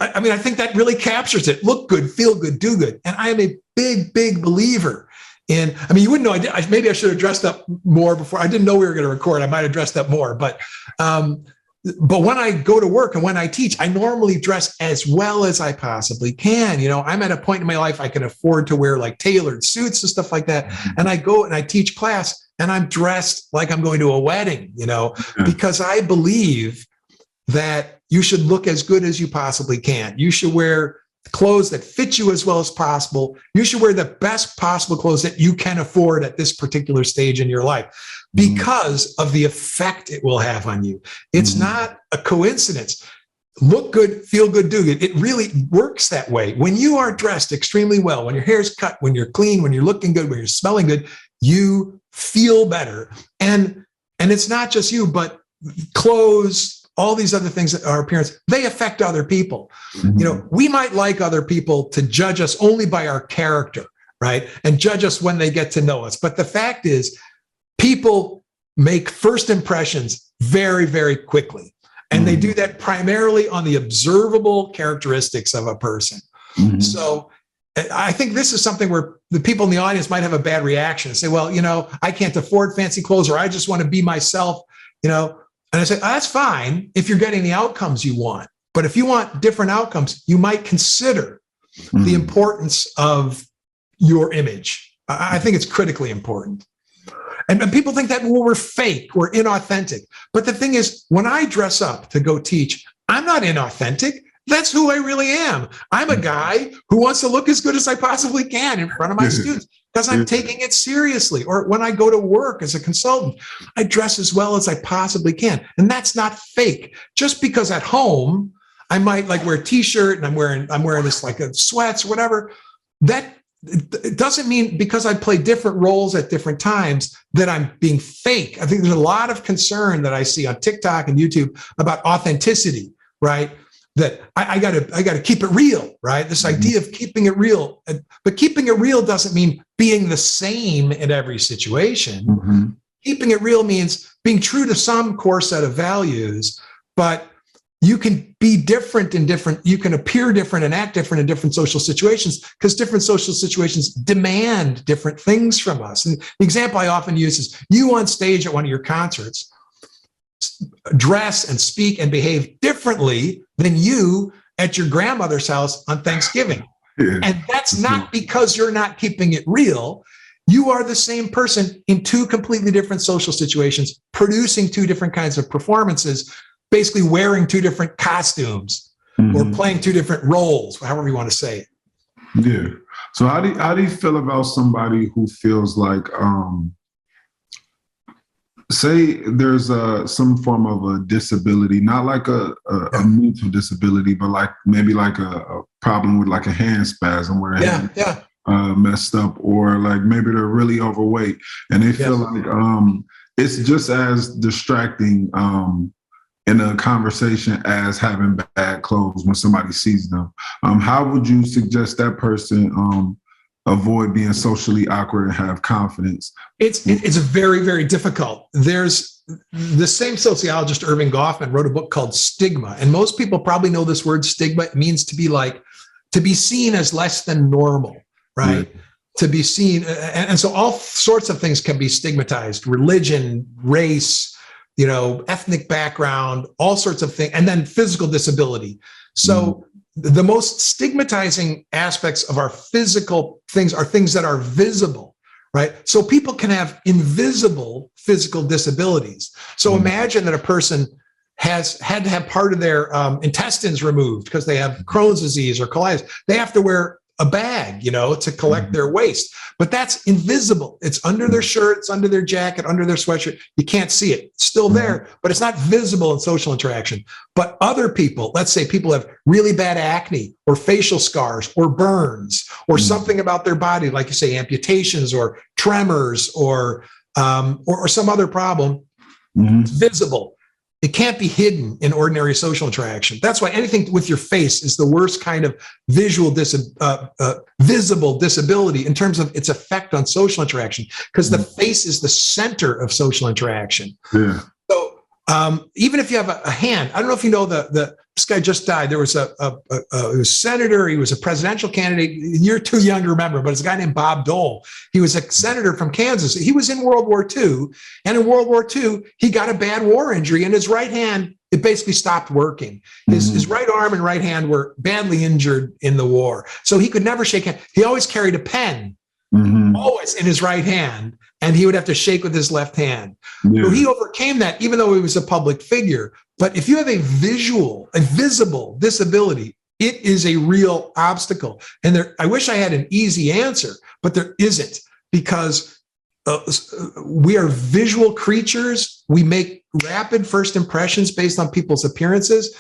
I think that really captures it. Look good, feel good, do good. And I am a big, big believer in, you wouldn't know, maybe I should have dressed up more before. I didn't know we were going to record. I might have dressed up more, but when I go to work and when I teach, I normally dress as well as I possibly can. I'm at a point in my life I can afford to wear like tailored suits and stuff like that. And I go and I teach class and I'm dressed like I'm going to a wedding, because I believe that you should look as good as you possibly can. You should wear clothes that fit you as well as possible. You should wear the best possible clothes that you can afford at this particular stage in your life, because of the effect it will have on you. It's not a coincidence. Look good, feel good, do good. It really works that way. When you are dressed extremely well, when your hair is cut, when you're clean, when you're looking good, when you're smelling good, you feel better. And it's not just you, but clothes, all these other things that our appearance, they affect other people. We might like other people to judge us only by our character, right? And judge us when they get to know us. But the fact is, people make first impressions very, very quickly. And they do that primarily on the observable characteristics of a person. So I think this is something where the people in the audience might have a bad reaction and say, well, I can't afford fancy clothes, or I just want to be myself, And I say, that's fine if you're getting the outcomes you want. But if you want different outcomes, you might consider the importance of your image. I think it's critically important. And people think that we're fake, we're inauthentic. But the thing is, when I dress up to go teach, I'm not inauthentic. That's who I really am. I'm a guy who wants to look as good as I possibly can in front of my students, because I'm taking it seriously. Or when I go to work as a consultant, I dress as well as I possibly can. And that's not fake. Just because at home, I might like wear a t-shirt and I'm wearing this like a sweats or whatever, that it doesn't mean because I play different roles at different times that I'm being fake. I think there's a lot of concern that I see on TikTok and YouTube about authenticity, right? That I gotta keep it real, right? This idea of keeping it real, but keeping it real doesn't mean being the same in every situation. Keeping it real means being true to some core set of values, but you can be different in different, you can appear different and act different in different social situations because different social situations demand different things from us. And the example I often use is you on stage at one of your concerts dress and speak and behave differently than you at your grandmother's house on Thanksgiving. And that's not because you're not keeping it real. You are the same person in two completely different social situations, producing two different kinds of performances, basically wearing two different costumes or playing two different roles, however you want to say it. Yeah. So how do you feel about somebody who feels like, say there's some form of a disability, not like a mental disability, but like maybe like a problem with like a hand spasm where messed up, or like maybe they're really overweight and they feel like it's just as distracting in a conversation as having bad clothes when somebody sees them. How would you suggest that person avoid being socially awkward and have confidence? It's very, very difficult. There's the same sociologist, Irving Goffman, wrote a book called Stigma. And most people probably know this word stigma. It means to be seen as less than normal, right? Yeah. To be seen. And so all sorts of things can be stigmatized: religion, race, ethnic background, all sorts of things, and then physical disability. So the most stigmatizing aspects of our physical things are things that are visible, right? So people can have invisible physical disabilities. So imagine that a person has had to have part of their intestines removed because they have Crohn's disease or colitis. They have to wear a bag, to collect their waste, but that's invisible. It's under their shirt, it's under their jacket, under their sweatshirt. You can't see it. It's still there, but it's not visible in social interaction. But other people, let's say people have really bad acne or facial scars or burns or something about their body, like you say, amputations or tremors or some other problem, it's visible. It can't be hidden in ordinary social interaction. That's why anything with your face is the worst kind of visible disability in terms of its effect on social interaction, because the face is the center of social interaction. Yeah. So even if you have a hand, I don't know if you know this guy just died. There was he was a senator. He was a presidential candidate. You're too young to remember, but it's a guy named Bob Dole. He was a senator from Kansas. He was in World War II. And in World War II, he got a bad war injury and his right hand, it basically stopped working. His right arm and right hand were badly injured in the war. So he could never shake hands. He always carried a pen, always in his right hand, and he would have to shake with his left hand. Yeah. So he overcame that, even though he was a public figure. But if you have a visible disability, it is a real obstacle. And I wish I had an easy answer, but there isn't, because we are visual creatures. We make rapid first impressions based on people's appearances.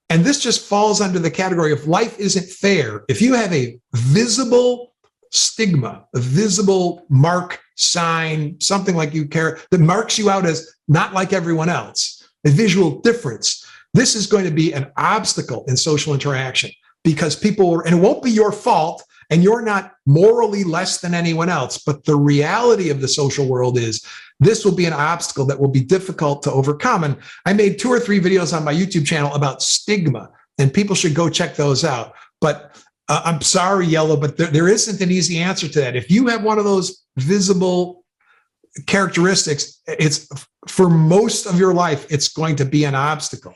And this just falls under the category of life isn't fair. If you have a visible stigma, a visible mark, sign, something like you care that marks you out as not like everyone else, a visual difference, this is going to be an obstacle in social interaction, because people and it won't be your fault, and you're not morally less than anyone else. But the reality of the social world is this will be an obstacle that will be difficult to overcome. And I made 2 or 3 videos on my YouTube channel about stigma, and people should go check those out. But I'm sorry, Yellow, but there isn't an easy answer to that. If you have one of those visible characteristics, it's for most of your life, it's going to be an obstacle.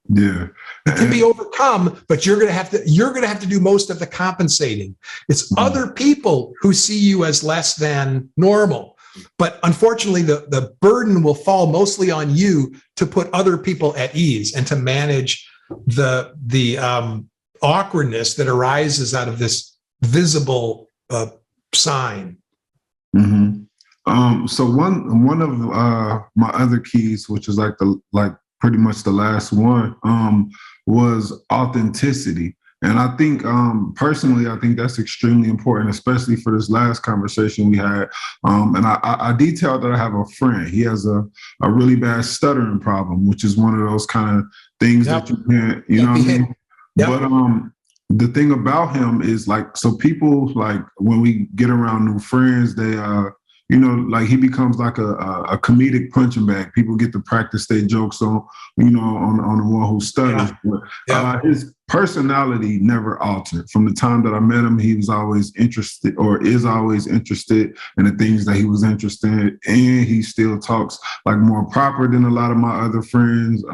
Yeah. It can be overcome, but you're going to have to do most of the compensating. It's other people who see you as less than normal. But unfortunately, the burden will fall mostly on you to put other people at ease and to manage the awkwardness that arises out of this visible sign. So one of my other keys, which is like pretty much the last one, was authenticity. And I think, personally, I think that's extremely important, especially for this last conversation we had. And I detailed that I have a friend. He has a really bad stuttering problem, which is one of those kind of things Yep. that you can't, you know what I mean? Yep. But the thing about him is like, so people like when we get around new friends, they you know, like he becomes like a comedic punching bag. People get to practice their jokes on, you know, on the one who stutters. Yeah. But his personality never altered. From the time that I met him, he was always interested, or is always interested in the things that he was interested in. And he still talks like more proper than a lot of my other friends.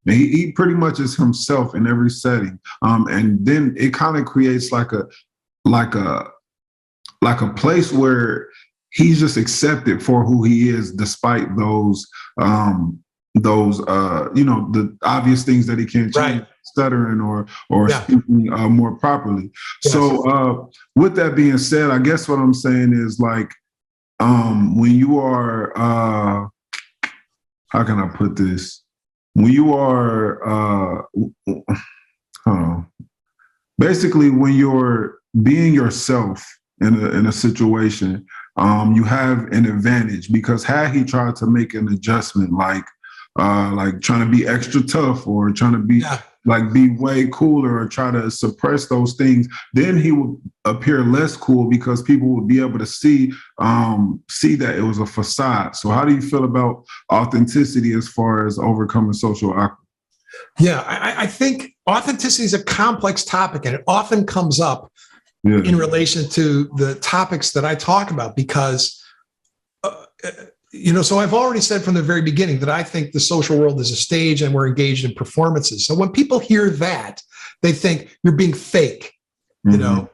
He pretty much is himself in every setting. And then it kind of creates like a place where he's just accepted for who he is, despite those you know, the obvious things that he can't change, Right. stuttering or speaking more properly. Yes. So with that being said, I guess what I'm saying is like, when you are, how can I put this? When you are, basically when you're being yourself in a situation, you have an advantage, because had he tried to make an adjustment, like trying to be extra tough or trying to be like be way cooler or try to suppress those things, then he would appear less cool because people would be able to see that it was a facade. So how do you feel about authenticity as far as overcoming social awkwardness? Yeah, I think authenticity is a complex topic, and it often comes up in relation to the topics that I talk about, because, you know, so I've already said from the very beginning that I think the social world is a stage and we're engaged in performances. So when people hear that, they think you're being fake, you know,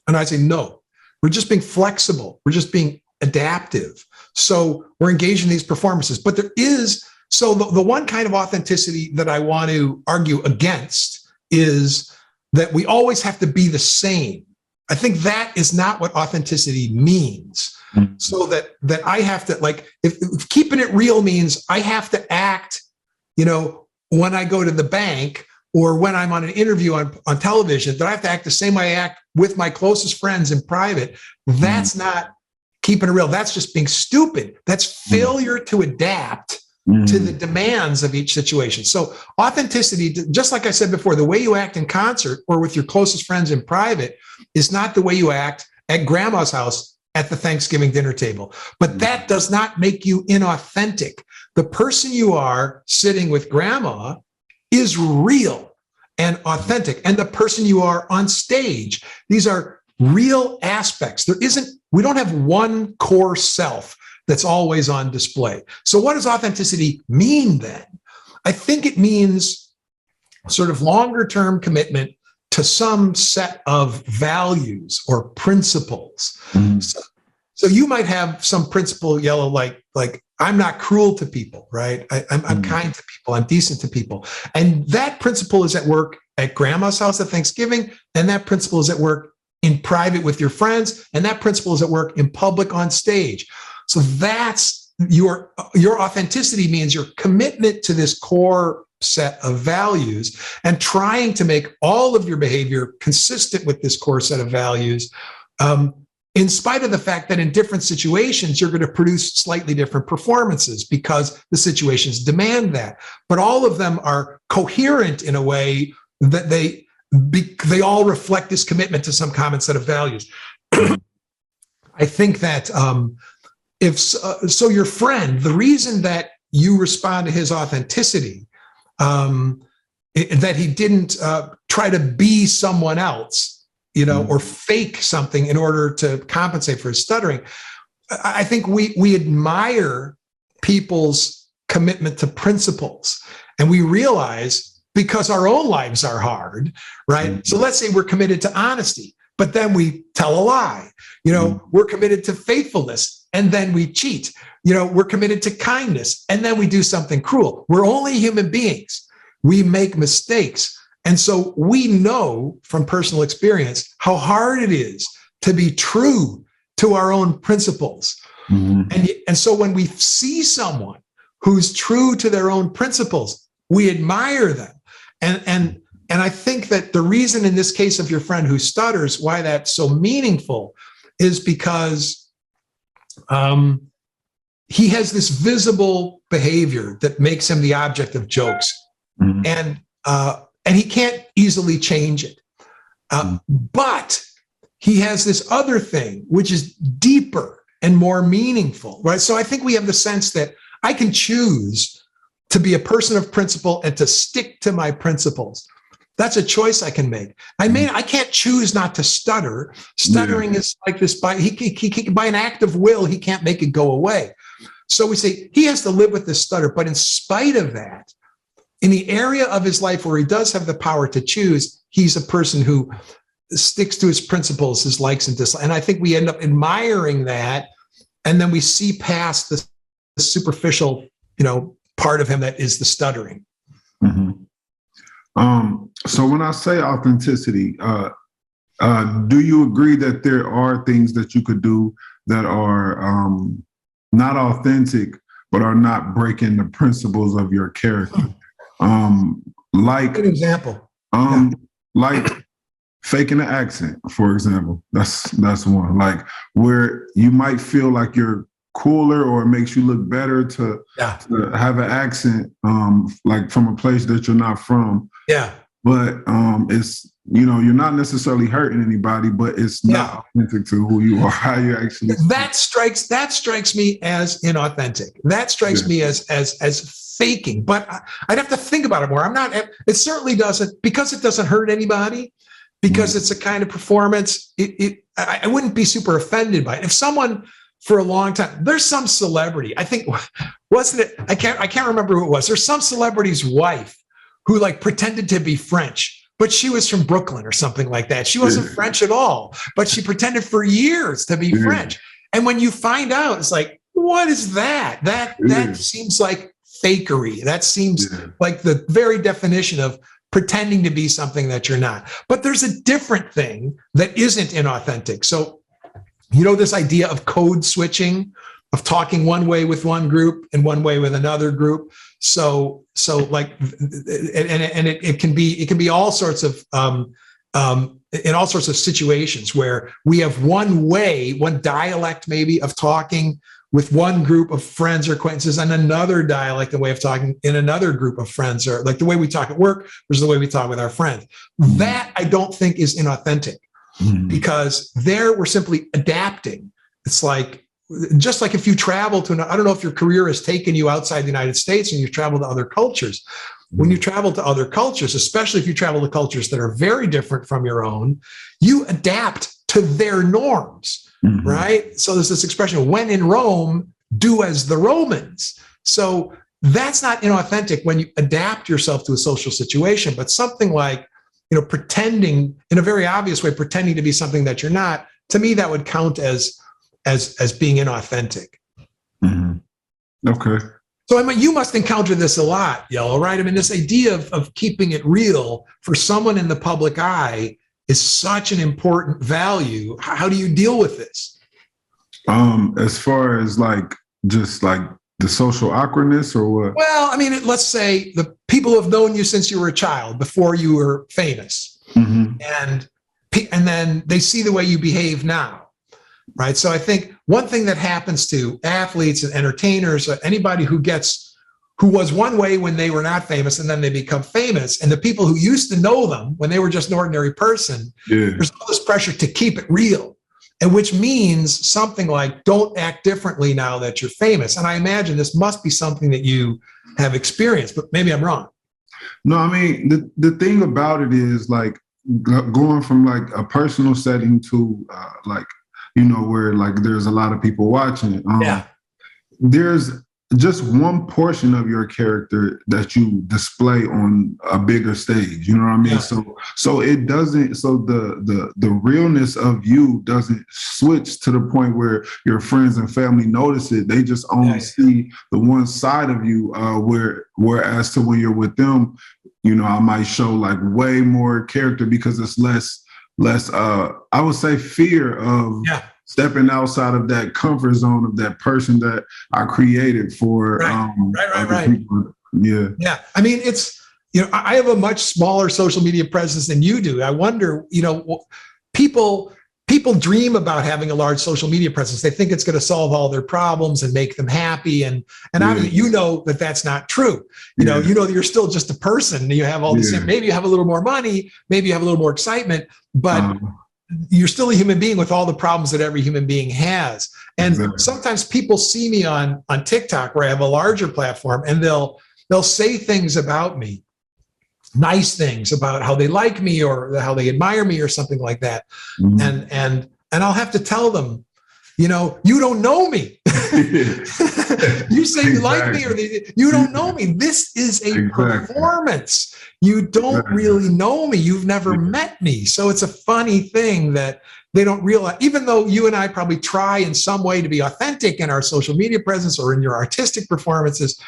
and I say, no, we're just being flexible. We're just being adaptive. So we're engaged in these performances, but there is, so the one kind of authenticity that I want to argue against is that we always have to be the same. I think that is not what authenticity means. So that I have to, like, if keeping it real means I have to act, you know, when I go to the bank or when I'm on an interview on television, that I have to act the same way I act with my closest friends in private. That's not keeping it real. That's just being stupid. That's failure to adapt to the demands of each situation. So authenticity, just like I said before, the way you act in concert or with your closest friends in private is not the way you act at grandma's house at the Thanksgiving dinner table. But that does not make you inauthentic. The person you are sitting with grandma is real and authentic. And the person you are on stage, these are real aspects. We don't have one core self that's always on display. So what does authenticity mean then? I think it means sort of longer term commitment to some set of values or principles. So you might have some principle, Yellow, like I'm not cruel to people, right? I'm kind to people, I'm decent to people. And that principle is at work at grandma's house at Thanksgiving, and that principle is at work in private with your friends, and that principle is at work in public on stage. So that's your authenticity means your commitment to this core set of values and trying to make all of your behavior consistent with this core set of values, in spite of the fact that in different situations, you're going to produce slightly different performances because the situations demand that. But all of them are coherent in a way that they all reflect this commitment to some common set of values. I think that so your friend, the reason that you respond to his authenticity, that he didn't try to be someone else, you know, or fake something in order to compensate for his stuttering. I think we admire people's commitment to principles, and we realize because our own lives are hard, right? So let's say we're committed to honesty, but then we tell a lie. You know, we're committed to faithfulness, and then we cheat. You know, we're committed to kindness, and then we do something cruel. We're only human beings. We make mistakes. And so we know from personal experience how hard it is to be true to our own principles. And so when we see someone who's true to their own principles, we admire them. And And I think that the reason in this case of your friend who stutters, why that's so meaningful is because he has this visible behavior that makes him the object of jokes. And he can't easily change it. But he has this other thing, which is deeper and more meaningful, right? So I think we have the sense that I can choose to be a person of principle and to stick to my principles. That's a choice I can make. I can't choose not to stutter. Stuttering is like this, by an act of will, he can't make it go away. So we say he has to live with this stutter, but in spite of that, in the area of his life where he does have the power to choose, he's a person who sticks to his principles, his likes and dislikes. And I think we end up admiring that. And then we see past the superficial, part of him that is the stuttering. So when I say authenticity, do you agree that there are things that you could do that are not authentic, but are not breaking the principles of your character? Like good example. Like faking an accent, for example. That's one. Like where you might feel like you're cooler or it makes you look better to have an accent, like from a place that you're not from. Yeah. But it's, you're not necessarily hurting anybody, but it's not authentic to who you are, how you actually. That strikes me as inauthentic. That strikes me as faking. But I'd have to think about it more. It certainly doesn't, because it doesn't hurt anybody, because it's a kind of performance. I wouldn't be super offended by it. If someone for a long time, there's some celebrity, I think, wasn't it? I can't remember who it was. There's some celebrity's wife who like pretended to be French, but she was from Brooklyn or something like that. She wasn't French at all, but she pretended for years to be French. And when you find out, it's like, what is that? That seems like fakery. That seems like the very definition of pretending to be something that you're not. But there's a different thing that isn't inauthentic. So, this idea of code switching, of talking one way with one group and one way with another group. So like, and it can be all sorts of, in all sorts of situations where we have one dialect maybe of talking with one group of friends or acquaintances, and another dialect and way of talking in another group of friends, or like the way we talk at work versus the way we talk with our friends. That I don't think is inauthentic, because there we're simply adapting. It's like, just like if you travel to, I don't know if your career has taken you outside the United States and you travel to other cultures. When you travel to other cultures, especially if you travel to cultures that are very different from your own, you adapt to their norms, right? So there's this expression, when in Rome, do as the Romans. So that's not inauthentic when you adapt yourself to a social situation, but something like, pretending in a very obvious way, pretending to be something that you're not, to me, that would count as being inauthentic. Okay. So you must encounter this a lot, Yellow, right? I mean, this idea of keeping it real for someone in the public eye is such an important value. How do you deal with this? As far as just the social awkwardness or what? Well, I mean, let's say the people who have known you since you were a child, before you were famous, and then they see the way you behave now. Right. So I think one thing that happens to athletes and entertainers, anybody who was one way when they were not famous and then they become famous, and the people who used to know them when they were just an ordinary person, there's all this pressure to keep it real, and which means something like, don't act differently now that you're famous. And I imagine this must be something that you have experienced, but maybe I'm wrong. No, I mean, the thing about it is like going from like a personal setting to where like there's a lot of people watching. There's just one portion of your character that you display on a bigger stage. You know what I mean? Yeah. So it doesn't. So the realness of you doesn't switch to the point where your friends and family notice it. They just only see the one side of you. Whereas to when you're with them, I might show like way more character because it's less, I would say, fear of stepping outside of that comfort zone of that person that I created for right. people. Yeah. I mean, it's I have a much smaller social media presence than you do. I wonder, people dream about having a large social media presence. They think it's going to solve all their problems and make them happy. And obviously, that that's not true. That you're still just a person. You have all these, maybe you have a little more money, maybe you have a little more excitement, but you're still a human being with all the problems that every human being has. And sometimes people see me on TikTok, where I have a larger platform, and they'll say things about me, nice things about how they like me or how they admire me or something like that. Mm-hmm. And I'll have to tell them, you don't know me. You say you like me, or you don't know me. This is a performance. You don't really know me. You've never met me. So it's a funny thing that they don't realize, even though you and I probably try in some way to be authentic in our social media presence or in your artistic performances,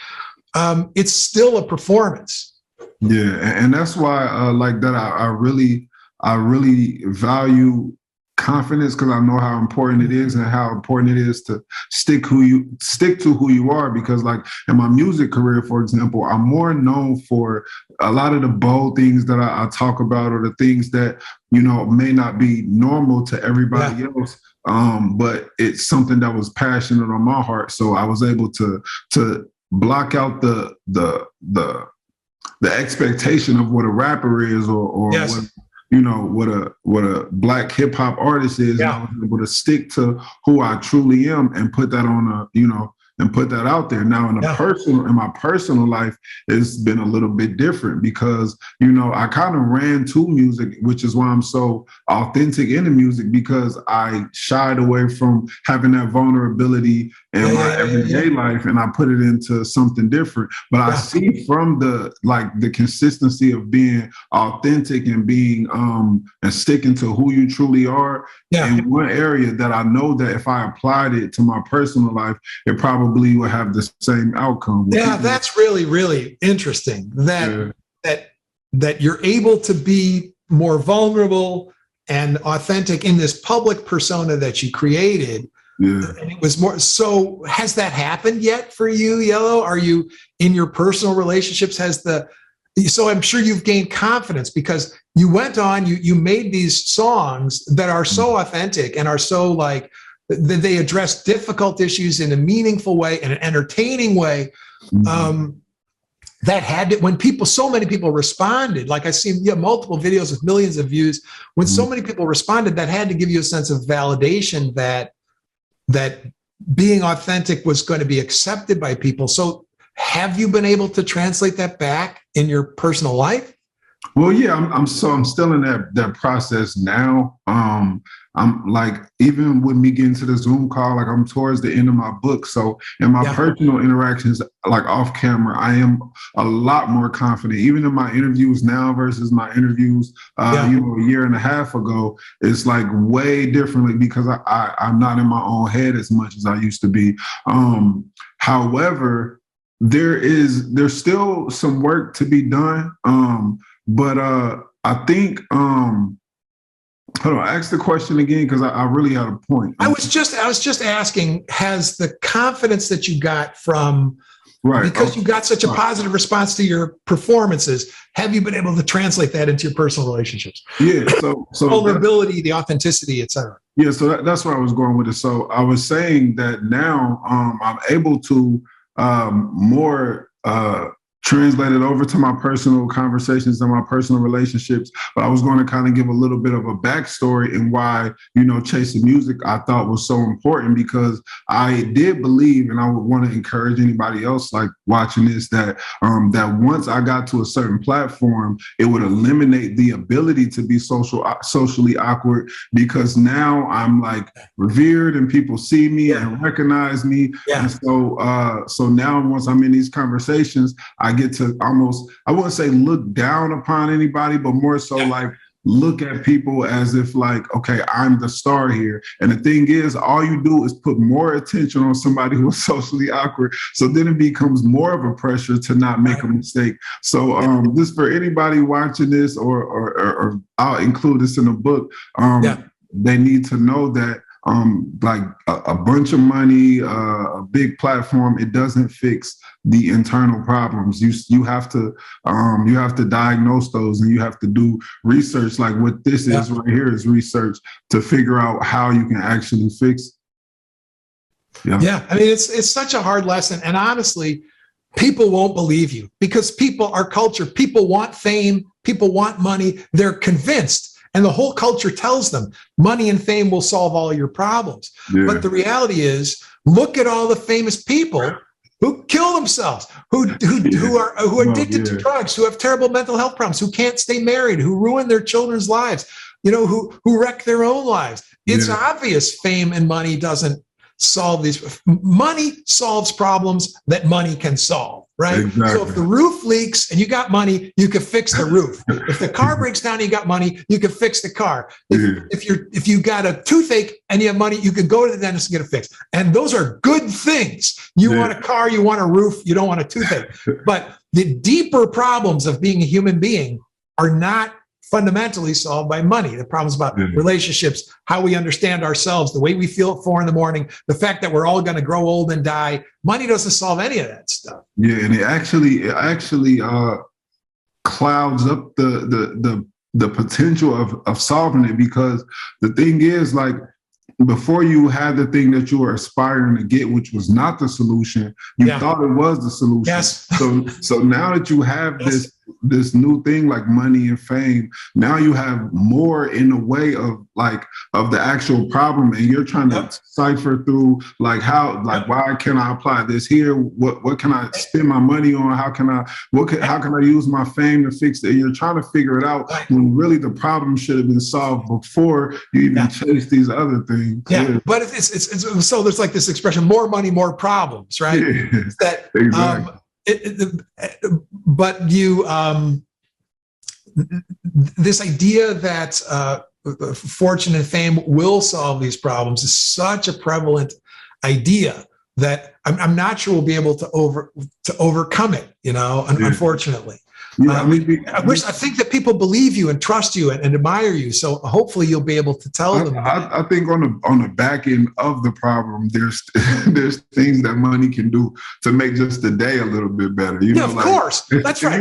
it's still a performance. Yeah, and that's why, like that, I really value confidence, because I know how important it is and how important it is to stick to who you are. Because, like, in my music career, for example, I'm more known for a lot of the bold things that I talk about, or the things that may not be normal to everybody else. But it's something that was passionate on my heart, so I was able to block out the expectation of what a rapper is, or what a black hip hop artist is. Yeah. And I was able to stick to who I truly am and put that on and put that out there. Now, in my personal life, it's been a little bit different, because, I kind of ran to music, which is why I'm so authentic in the music, because I shied away from having that vulnerability in my everyday life, and I put it into something different. But I see from the consistency of being authentic and being and sticking to who you truly are in one area, that I know that if I applied it to my personal life, it probably will have the same outcome. That's really, really interesting that you're able to be more vulnerable and authentic in this public persona that you created. Yeah. And it was more. So has that happened yet for you, Yellow? Are you in your personal relationships? So I'm sure you've gained confidence, because you went on, you made these songs that are so authentic and are so like, they address difficult issues in a meaningful way, in an entertaining way. That had to, when so many people responded, like I see multiple videos with millions of views, when so many people responded, that had to give you a sense of validation that being authentic was going to be accepted by people. So have you been able to translate that back in your personal life? Well, yeah, I'm still in that process now. I'm like, even with me getting to the Zoom call, like I'm towards the end of my book. So in my personal interactions, like off camera, I am a lot more confident. Even in my interviews now versus my interviews, a year and a half ago, it's like way differently, because I'm not in my own head as much as I used to be. However, there's still some work to be done. But I think, hold on, ask the question again, because I really had a point. I was just asking, has the confidence that you got from, because you got such a positive response to your performances, have you been able to translate that into your personal relationships? Yeah, so vulnerability, the authenticity, et cetera. Yeah, so that's where I was going with it. So I was saying that now I'm able to more translate it over to my personal conversations and my personal relationships. But I was going to kind of give a little bit of a backstory in why, chasing music I thought was so important, because I did believe, and I would want to encourage anybody else like watching this, that once I got to a certain platform, it would eliminate the ability to be socially awkward, because now I'm like revered and people see me and recognize me. Yeah. And so now once I'm in these conversations, I get to almost, I wouldn't say look down upon anybody, but more so like look at people as if like, okay, I'm the star here. And the thing is, all you do is put more attention on somebody who is socially awkward. So then it becomes more of a pressure to not make a mistake. So just for anybody watching this, or I'll include this in the book, they need to know that like a bunch of money, a big platform, it doesn't fix the internal problems. You have to diagnose those, and you have to do research. Like what this is right here is research to figure out how you can actually fix. Yeah. I mean, it's such a hard lesson, and honestly, people won't believe you because our culture, people want fame, people want money. They're convinced. And the whole culture tells them money and fame will solve all your problems. Yeah. But the reality is, look at all the famous people who kill themselves, who are addicted to drugs, who have terrible mental health problems, who can't stay married, who ruin their children's lives, who wreck their own lives. It's obvious fame and money doesn't solve these. Money solves problems that money can solve, right? Exactly. So if the roof leaks and you got money, you could fix the roof. If the car breaks down and you got money, you could fix the car. If you got a toothache and you have money, you could go to the dentist and get it fixed. And those are good things. You want a car, you want a roof, you don't want a toothache. But the deeper problems of being a human being are not fundamentally solved by money. The problems about relationships, how we understand ourselves, the way we feel at 4 a.m, the fact that we're all going to grow old and die. Money doesn't solve any of that stuff. Yeah, and it actually clouds up the potential of solving it, because the thing is, like, before you had the thing that you were aspiring to get, which was not the solution, you thought it was the solution. Yes. So now that you have this new thing like money and fame, now you have more in the way of the actual problem, and you're trying to cipher through why can I apply this here? What can I spend my money on? How can I use my fame to fix it? And you're trying to figure it out when really the problem should have been solved before you even chase these other things. Yeah, but it's so there's like this expression: more money, more problems, right? That exactly. But this idea that fortune and fame will solve these problems is such a prevalent idea that I'm not sure we'll be able to overcome it. Unfortunately. Yeah, I think that people believe you and trust you and admire you. So hopefully you'll be able to tell them. I think on the back end of the problem, there's things that money can do to make just the day a little bit better. Of course. That's right.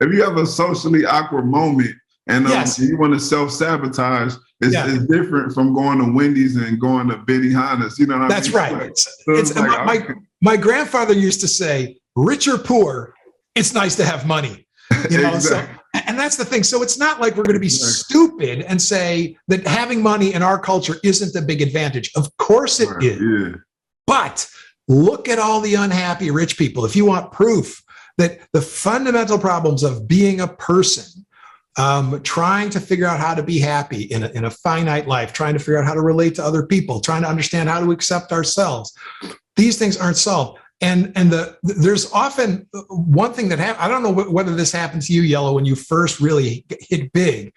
If you have a socially awkward moment and you want to self-sabotage, it's different from going to Wendy's and going to Benihana's. You know what I mean? That's right. My grandfather used to say, rich or poor, it's nice to have money. Exactly. And that's the thing. So it's not like we're going to be stupid and say that having money in our culture isn't a big advantage. Of course it is. Yeah. But look at all the unhappy rich people. If you want proof that the fundamental problems of being a person, trying to figure out how to be happy in a finite life, trying to figure out how to relate to other people, trying to understand how to accept ourselves, these things aren't solved. And there's often one thing that happens. I don't know whether this happened to you, Yellow, when you first really hit big,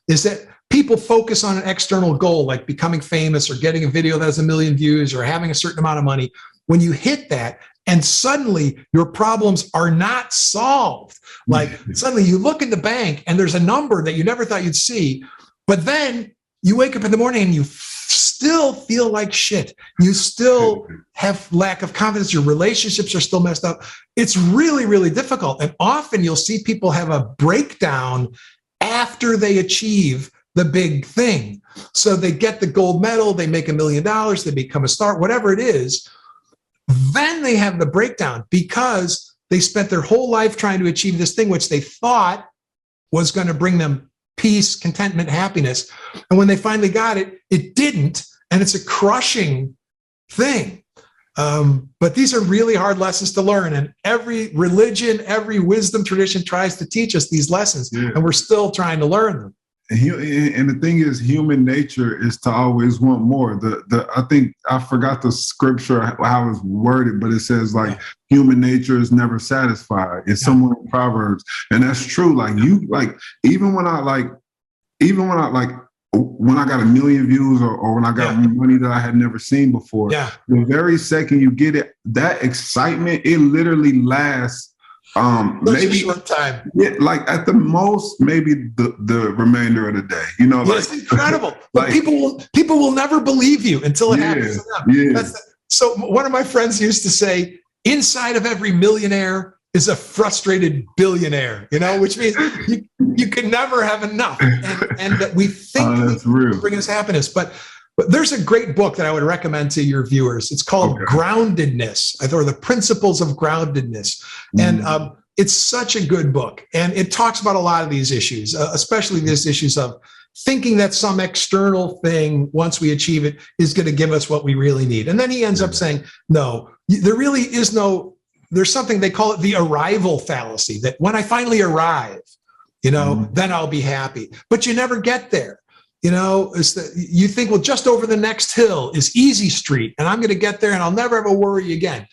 is that people focus on an external goal, like becoming famous or getting a video that has 1 million views or having a certain amount of money. When you hit that, and suddenly your problems are not solved. Like suddenly you look in the bank and there's a number that you never thought you'd see, but then you wake up in the morning and you still feel like shit. You still have lack of confidence. Your relationships are still messed up. It's really, really difficult. And often you'll see people have a breakdown after they achieve the big thing. So they get the gold medal, they make $1 million, they become a star, whatever it is. Then they have the breakdown because they spent their whole life trying to achieve this thing, which they thought was going to bring them peace, contentment, happiness. And when they finally got it, it didn't. And it's a crushing thing. But these are really hard lessons to learn. And every religion, every wisdom tradition tries to teach us these lessons. Yeah. And we're still trying to learn them. And the thing is, human nature is to always want more. I think I forgot the scripture, how it's worded, but it says human nature is never satisfied. It's somewhere in Proverbs. And that's true. Even when I got 1 million views or when I got money that I had never seen before, the very second you get it, that excitement, it literally lasts Maybe a short time. Yeah, like at the most, maybe the remainder of the day. You know, like it's incredible. But like, people will never believe you until it happens to them. Yeah. So one of my friends used to say, inside of every millionaire is a frustrated billionaire, which means you can never have enough. And that we think that's real. Bring us happiness. But there's a great book that I would recommend to your viewers. It's called Groundedness, or The Principles of Groundedness. And it's such a good book. And it talks about a lot of these issues, especially these issues of thinking that some external thing, once we achieve it, is going to give us what we really need. And then he ends up saying, no, there really is no, there's something, they call it the arrival fallacy, that when I finally arrive, then I'll be happy. But you never get there. You think, well, just over the next hill is easy street, and I'm going to get there and I'll never have a worry again.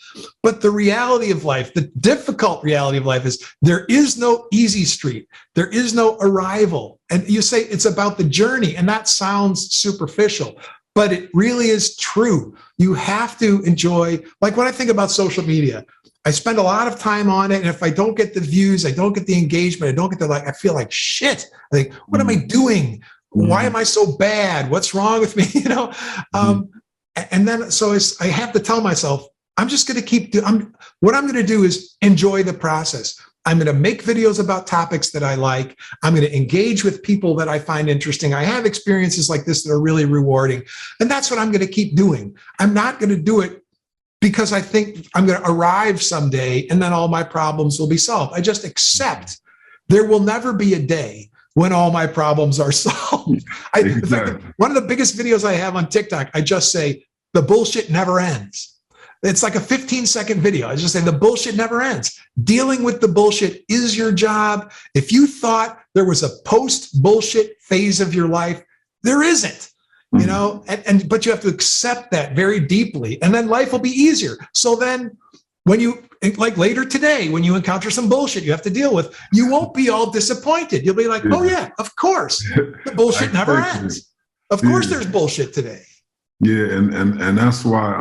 But the reality of life, the difficult reality of life, is there is no easy street. There is no arrival. And you say it's about the journey, and that sounds superficial, but it really is true. You have to enjoy, like when I think about social media, I spend a lot of time on it. And if I don't get the views, I don't get the engagement, I don't get the I feel like shit. I think, what am I doing? Why am I so bad? What's wrong with me? And then, so I have to tell myself, I'm just going to keep doing, what I'm going to do is enjoy the process. I'm going to make videos about topics that I like. I'm going to engage with people that I find interesting. I have experiences like this that are really rewarding. And that's what I'm going to keep doing. I'm not going to do it because I think I'm going to arrive someday and then all my problems will be solved. I just accept there will never be a day when all my problems are solved. In fact, one of the biggest videos I have on TikTok, I just say, the bullshit never ends. It's like a 15-second video. I just say, the bullshit never ends. Dealing with the bullshit is your job. If you thought there was a post-bullshit phase of your life, there isn't. But you have to accept that very deeply, and then life will be easier. So then when you, like later today, when you encounter some bullshit you have to deal with, you won't be all disappointed. You'll be like, oh yeah, of course, the bullshit never ends. Of course there's bullshit today. Yeah, and that's why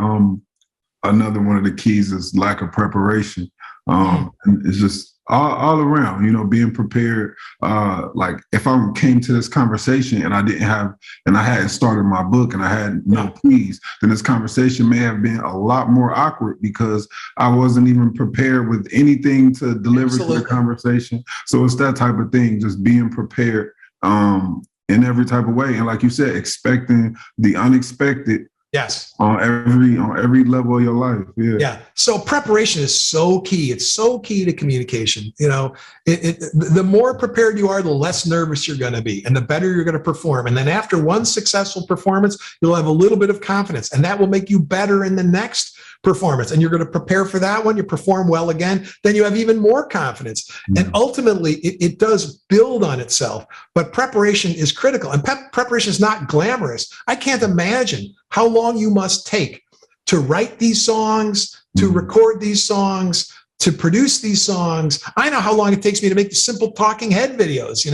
another one of the keys is lack of preparation. And it's just all around, being prepared. Like if I came to this conversation and I hadn't started my book and I had no keys, then this conversation may have been a lot more awkward because I wasn't even prepared with anything to deliver to the conversation. So it's that type of thing, just being prepared in every type of way. And like you said, expecting the unexpected. Yes. On every level of your life. Yeah. Yeah. So preparation is so key. It's so key to communication. The more prepared you are, the less nervous you're going to be and the better you're going to perform. And then after one successful performance, you'll have a little bit of confidence, and that will make you better in the next performance. And you're going to prepare for that one. You perform well again, then you have even more confidence. And ultimately it does build on itself, but preparation is critical, and preparation is not glamorous. I can't imagine how long you must take to write these songs, to record these songs, to produce these songs. I know how long it takes me to make the simple talking head videos,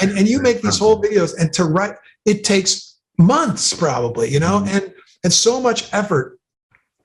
and you make these whole videos, and to write, it takes months probably, and so much effort.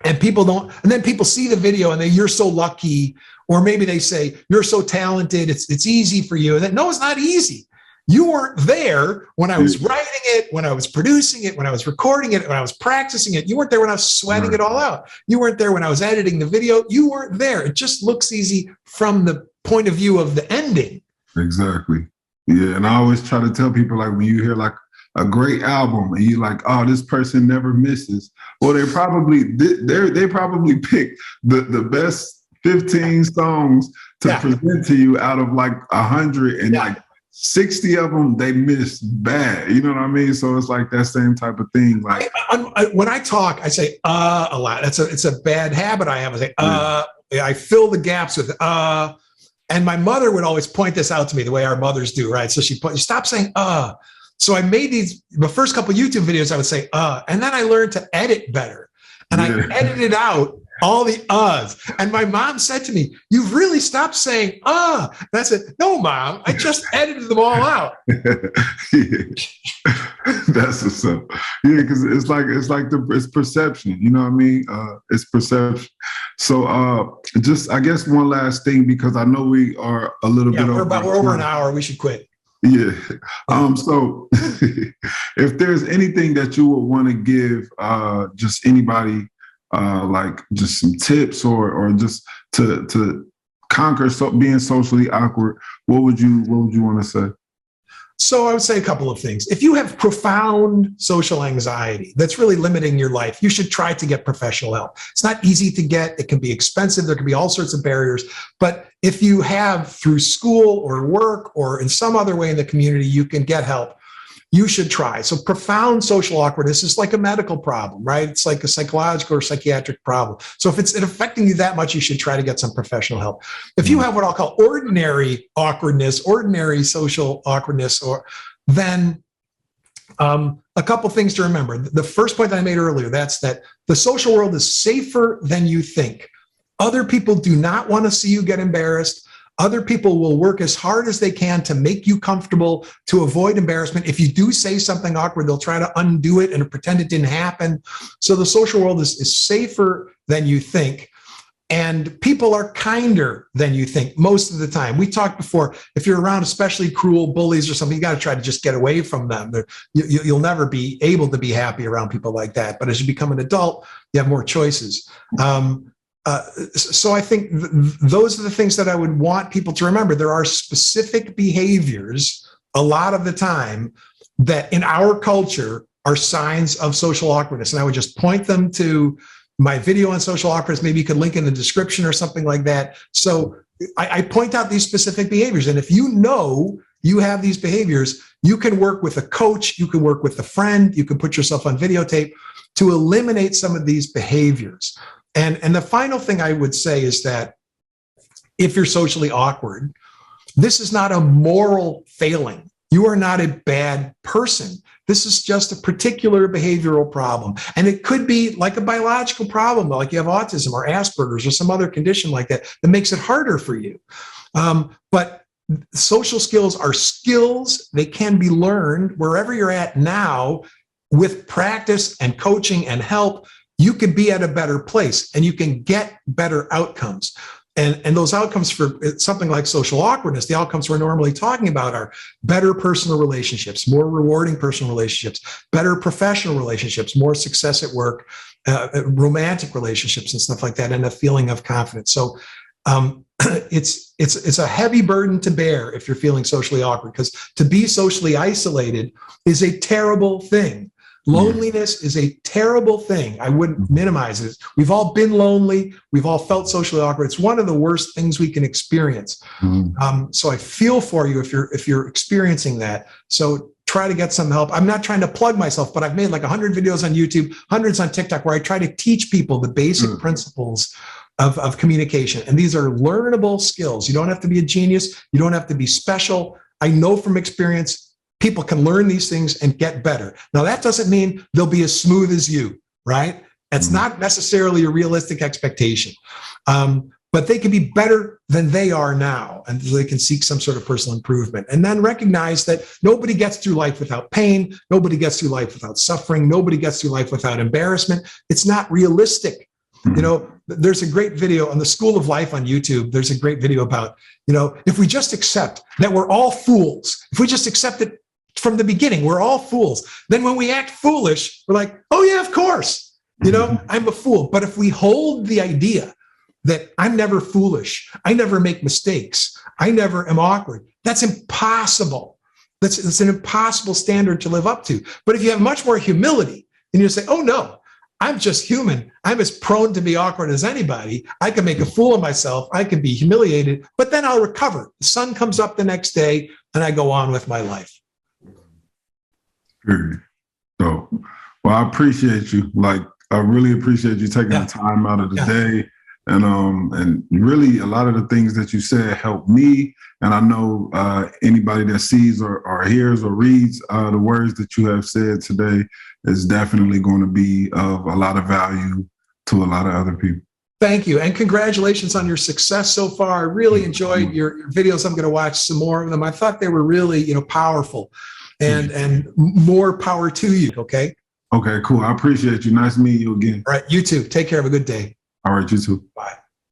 And people don't, and then people see the video and you're so lucky, or maybe they say, you're so talented, it's easy for you. And then, no, it's not easy. You weren't there when I was writing it, when I was producing it, when I was recording it, when I was practicing it. You weren't there when I was sweating it all out. You weren't there when I was editing the video. You weren't there. It just looks easy from the point of view of the ending. Exactly. Yeah. And I always try to tell people, like, when you hear like a great album and you're like, oh, this person never misses. Well, they probably picked the best 15 songs to present to you out of like 100, and like 60 of them they missed bad. You know what I mean? So it's like that same type of thing. Like when I talk, I say a lot. It's a bad habit I have. I say I fill the gaps with and my mother would always point this out to me the way our mothers do, right? So you stop saying So I made the first couple of YouTube videos, I would say, and then I learned to edit better. And I edited out all the uhs. And my mom said to me, you've really stopped saying, And I said, no, Mom, I just edited them all out. That's what's up. Yeah, because it's perception. You know what I mean? It's perception. So just I guess one last thing, because I know we are a little bit over. We're over an hour. We should quit. Yeah. So if there's anything that you would want to give just anybody like just some tips or just to conquer being socially awkward, what would you want to say? So I would say a couple of things. If you have profound social anxiety that's really limiting your life, you should try to get professional help. It's not easy to get. It can be expensive. There can be all sorts of barriers. But if you have through school or work or in some other way in the community, you can get help, you should try. So profound social awkwardness is like a medical problem, right? It's like a psychological or psychiatric problem. So if it's affecting you that much, you should try to get some professional help. If you have what I'll call ordinary awkwardness, ordinary social awkwardness, then a couple things to remember. The first point that I made earlier, that's that the social world is safer than you think. Other people do not want to see you get embarrassed. Other people will work as hard as they can to make you comfortable, to avoid embarrassment. If you do say something awkward, they'll try to undo it and pretend it didn't happen. So the social world is safer than you think. And people are kinder than you think most of the time. We talked before, if you're around especially cruel bullies or something, you got to try to just get away from them. You'll never be able to be happy around people like that. But as you become an adult, you have more choices. So I think those are the things that I would want people to remember. There are specific behaviors a lot of the time that in our culture are signs of social awkwardness. And I would just point them to my video on social awkwardness. Maybe you could link in the description or something like that. So I point out these specific behaviors. And if you know you have these behaviors, you can work with a coach, you can work with a friend, you can put yourself on videotape to eliminate some of these behaviors. And the final thing I would say is that if you're socially awkward, this is not a moral failing. You are not a bad person. This is just a particular behavioral problem. And it could be like a biological problem, like you have autism or Asperger's or some other condition like that makes it harder for you. But social skills are skills. They can be learned wherever you're at now with practice and coaching and help. You can be at a better place and you can get better outcomes. And those outcomes for something like social awkwardness, the outcomes we're normally talking about are better personal relationships, more rewarding personal relationships, better professional relationships, more success at work, romantic relationships and stuff like that, and a feeling of confidence. So it's a heavy burden to bear if you're feeling socially awkward, because to be socially isolated is a terrible thing. Loneliness is a terrible thing. I wouldn't minimize it. We've all been lonely. We've all felt socially awkward. It's one of the worst things we can experience. So I feel for you if you're experiencing that. So try to get some help. I'm not trying to plug myself, but I've made like 100 videos on YouTube, hundreds on TikTok, where I try to teach people the basic principles of communication. And these are learnable skills. You don't have to be a genius. You don't have to be special. I know from experience, people can learn these things and get better. Now, that doesn't mean they'll be as smooth as you, right? That's not necessarily a realistic expectation. But they can be better than they are now, and they can seek some sort of personal improvement. And then recognize that nobody gets through life without pain. Nobody gets through life without suffering. Nobody gets through life without embarrassment. It's not realistic. You know, there's a great video on the School of Life on YouTube. There's a great video about, if we just accept that we're all fools, if we just accept it from the beginning, we're all fools. Then when we act foolish, we're like, oh yeah, of course, I'm a fool. But if we hold the idea that I'm never foolish, I never make mistakes, I never am awkward, that's impossible. That's an impossible standard to live up to. But if you have much more humility and you say, oh no, I'm just human. I'm as prone to be awkward as anybody. I can make a fool of myself. I can be humiliated, but then I'll recover. The sun comes up the next day and I go on with my life. So, well, I appreciate you. Like, I really appreciate you taking the time out of the day. And really a lot of the things that you said helped me. And I know anybody that sees or hears or reads the words that you have said today is definitely going to be of a lot of value to a lot of other people. Thank you. And congratulations on your success so far. I really enjoyed your videos. I'm going to watch some more of them. I thought they were really, powerful. and more power to you. Okay. Okay, cool. I appreciate you. Nice meeting you again. All right. You too. Take care. Have a good day. All right, you too. Bye.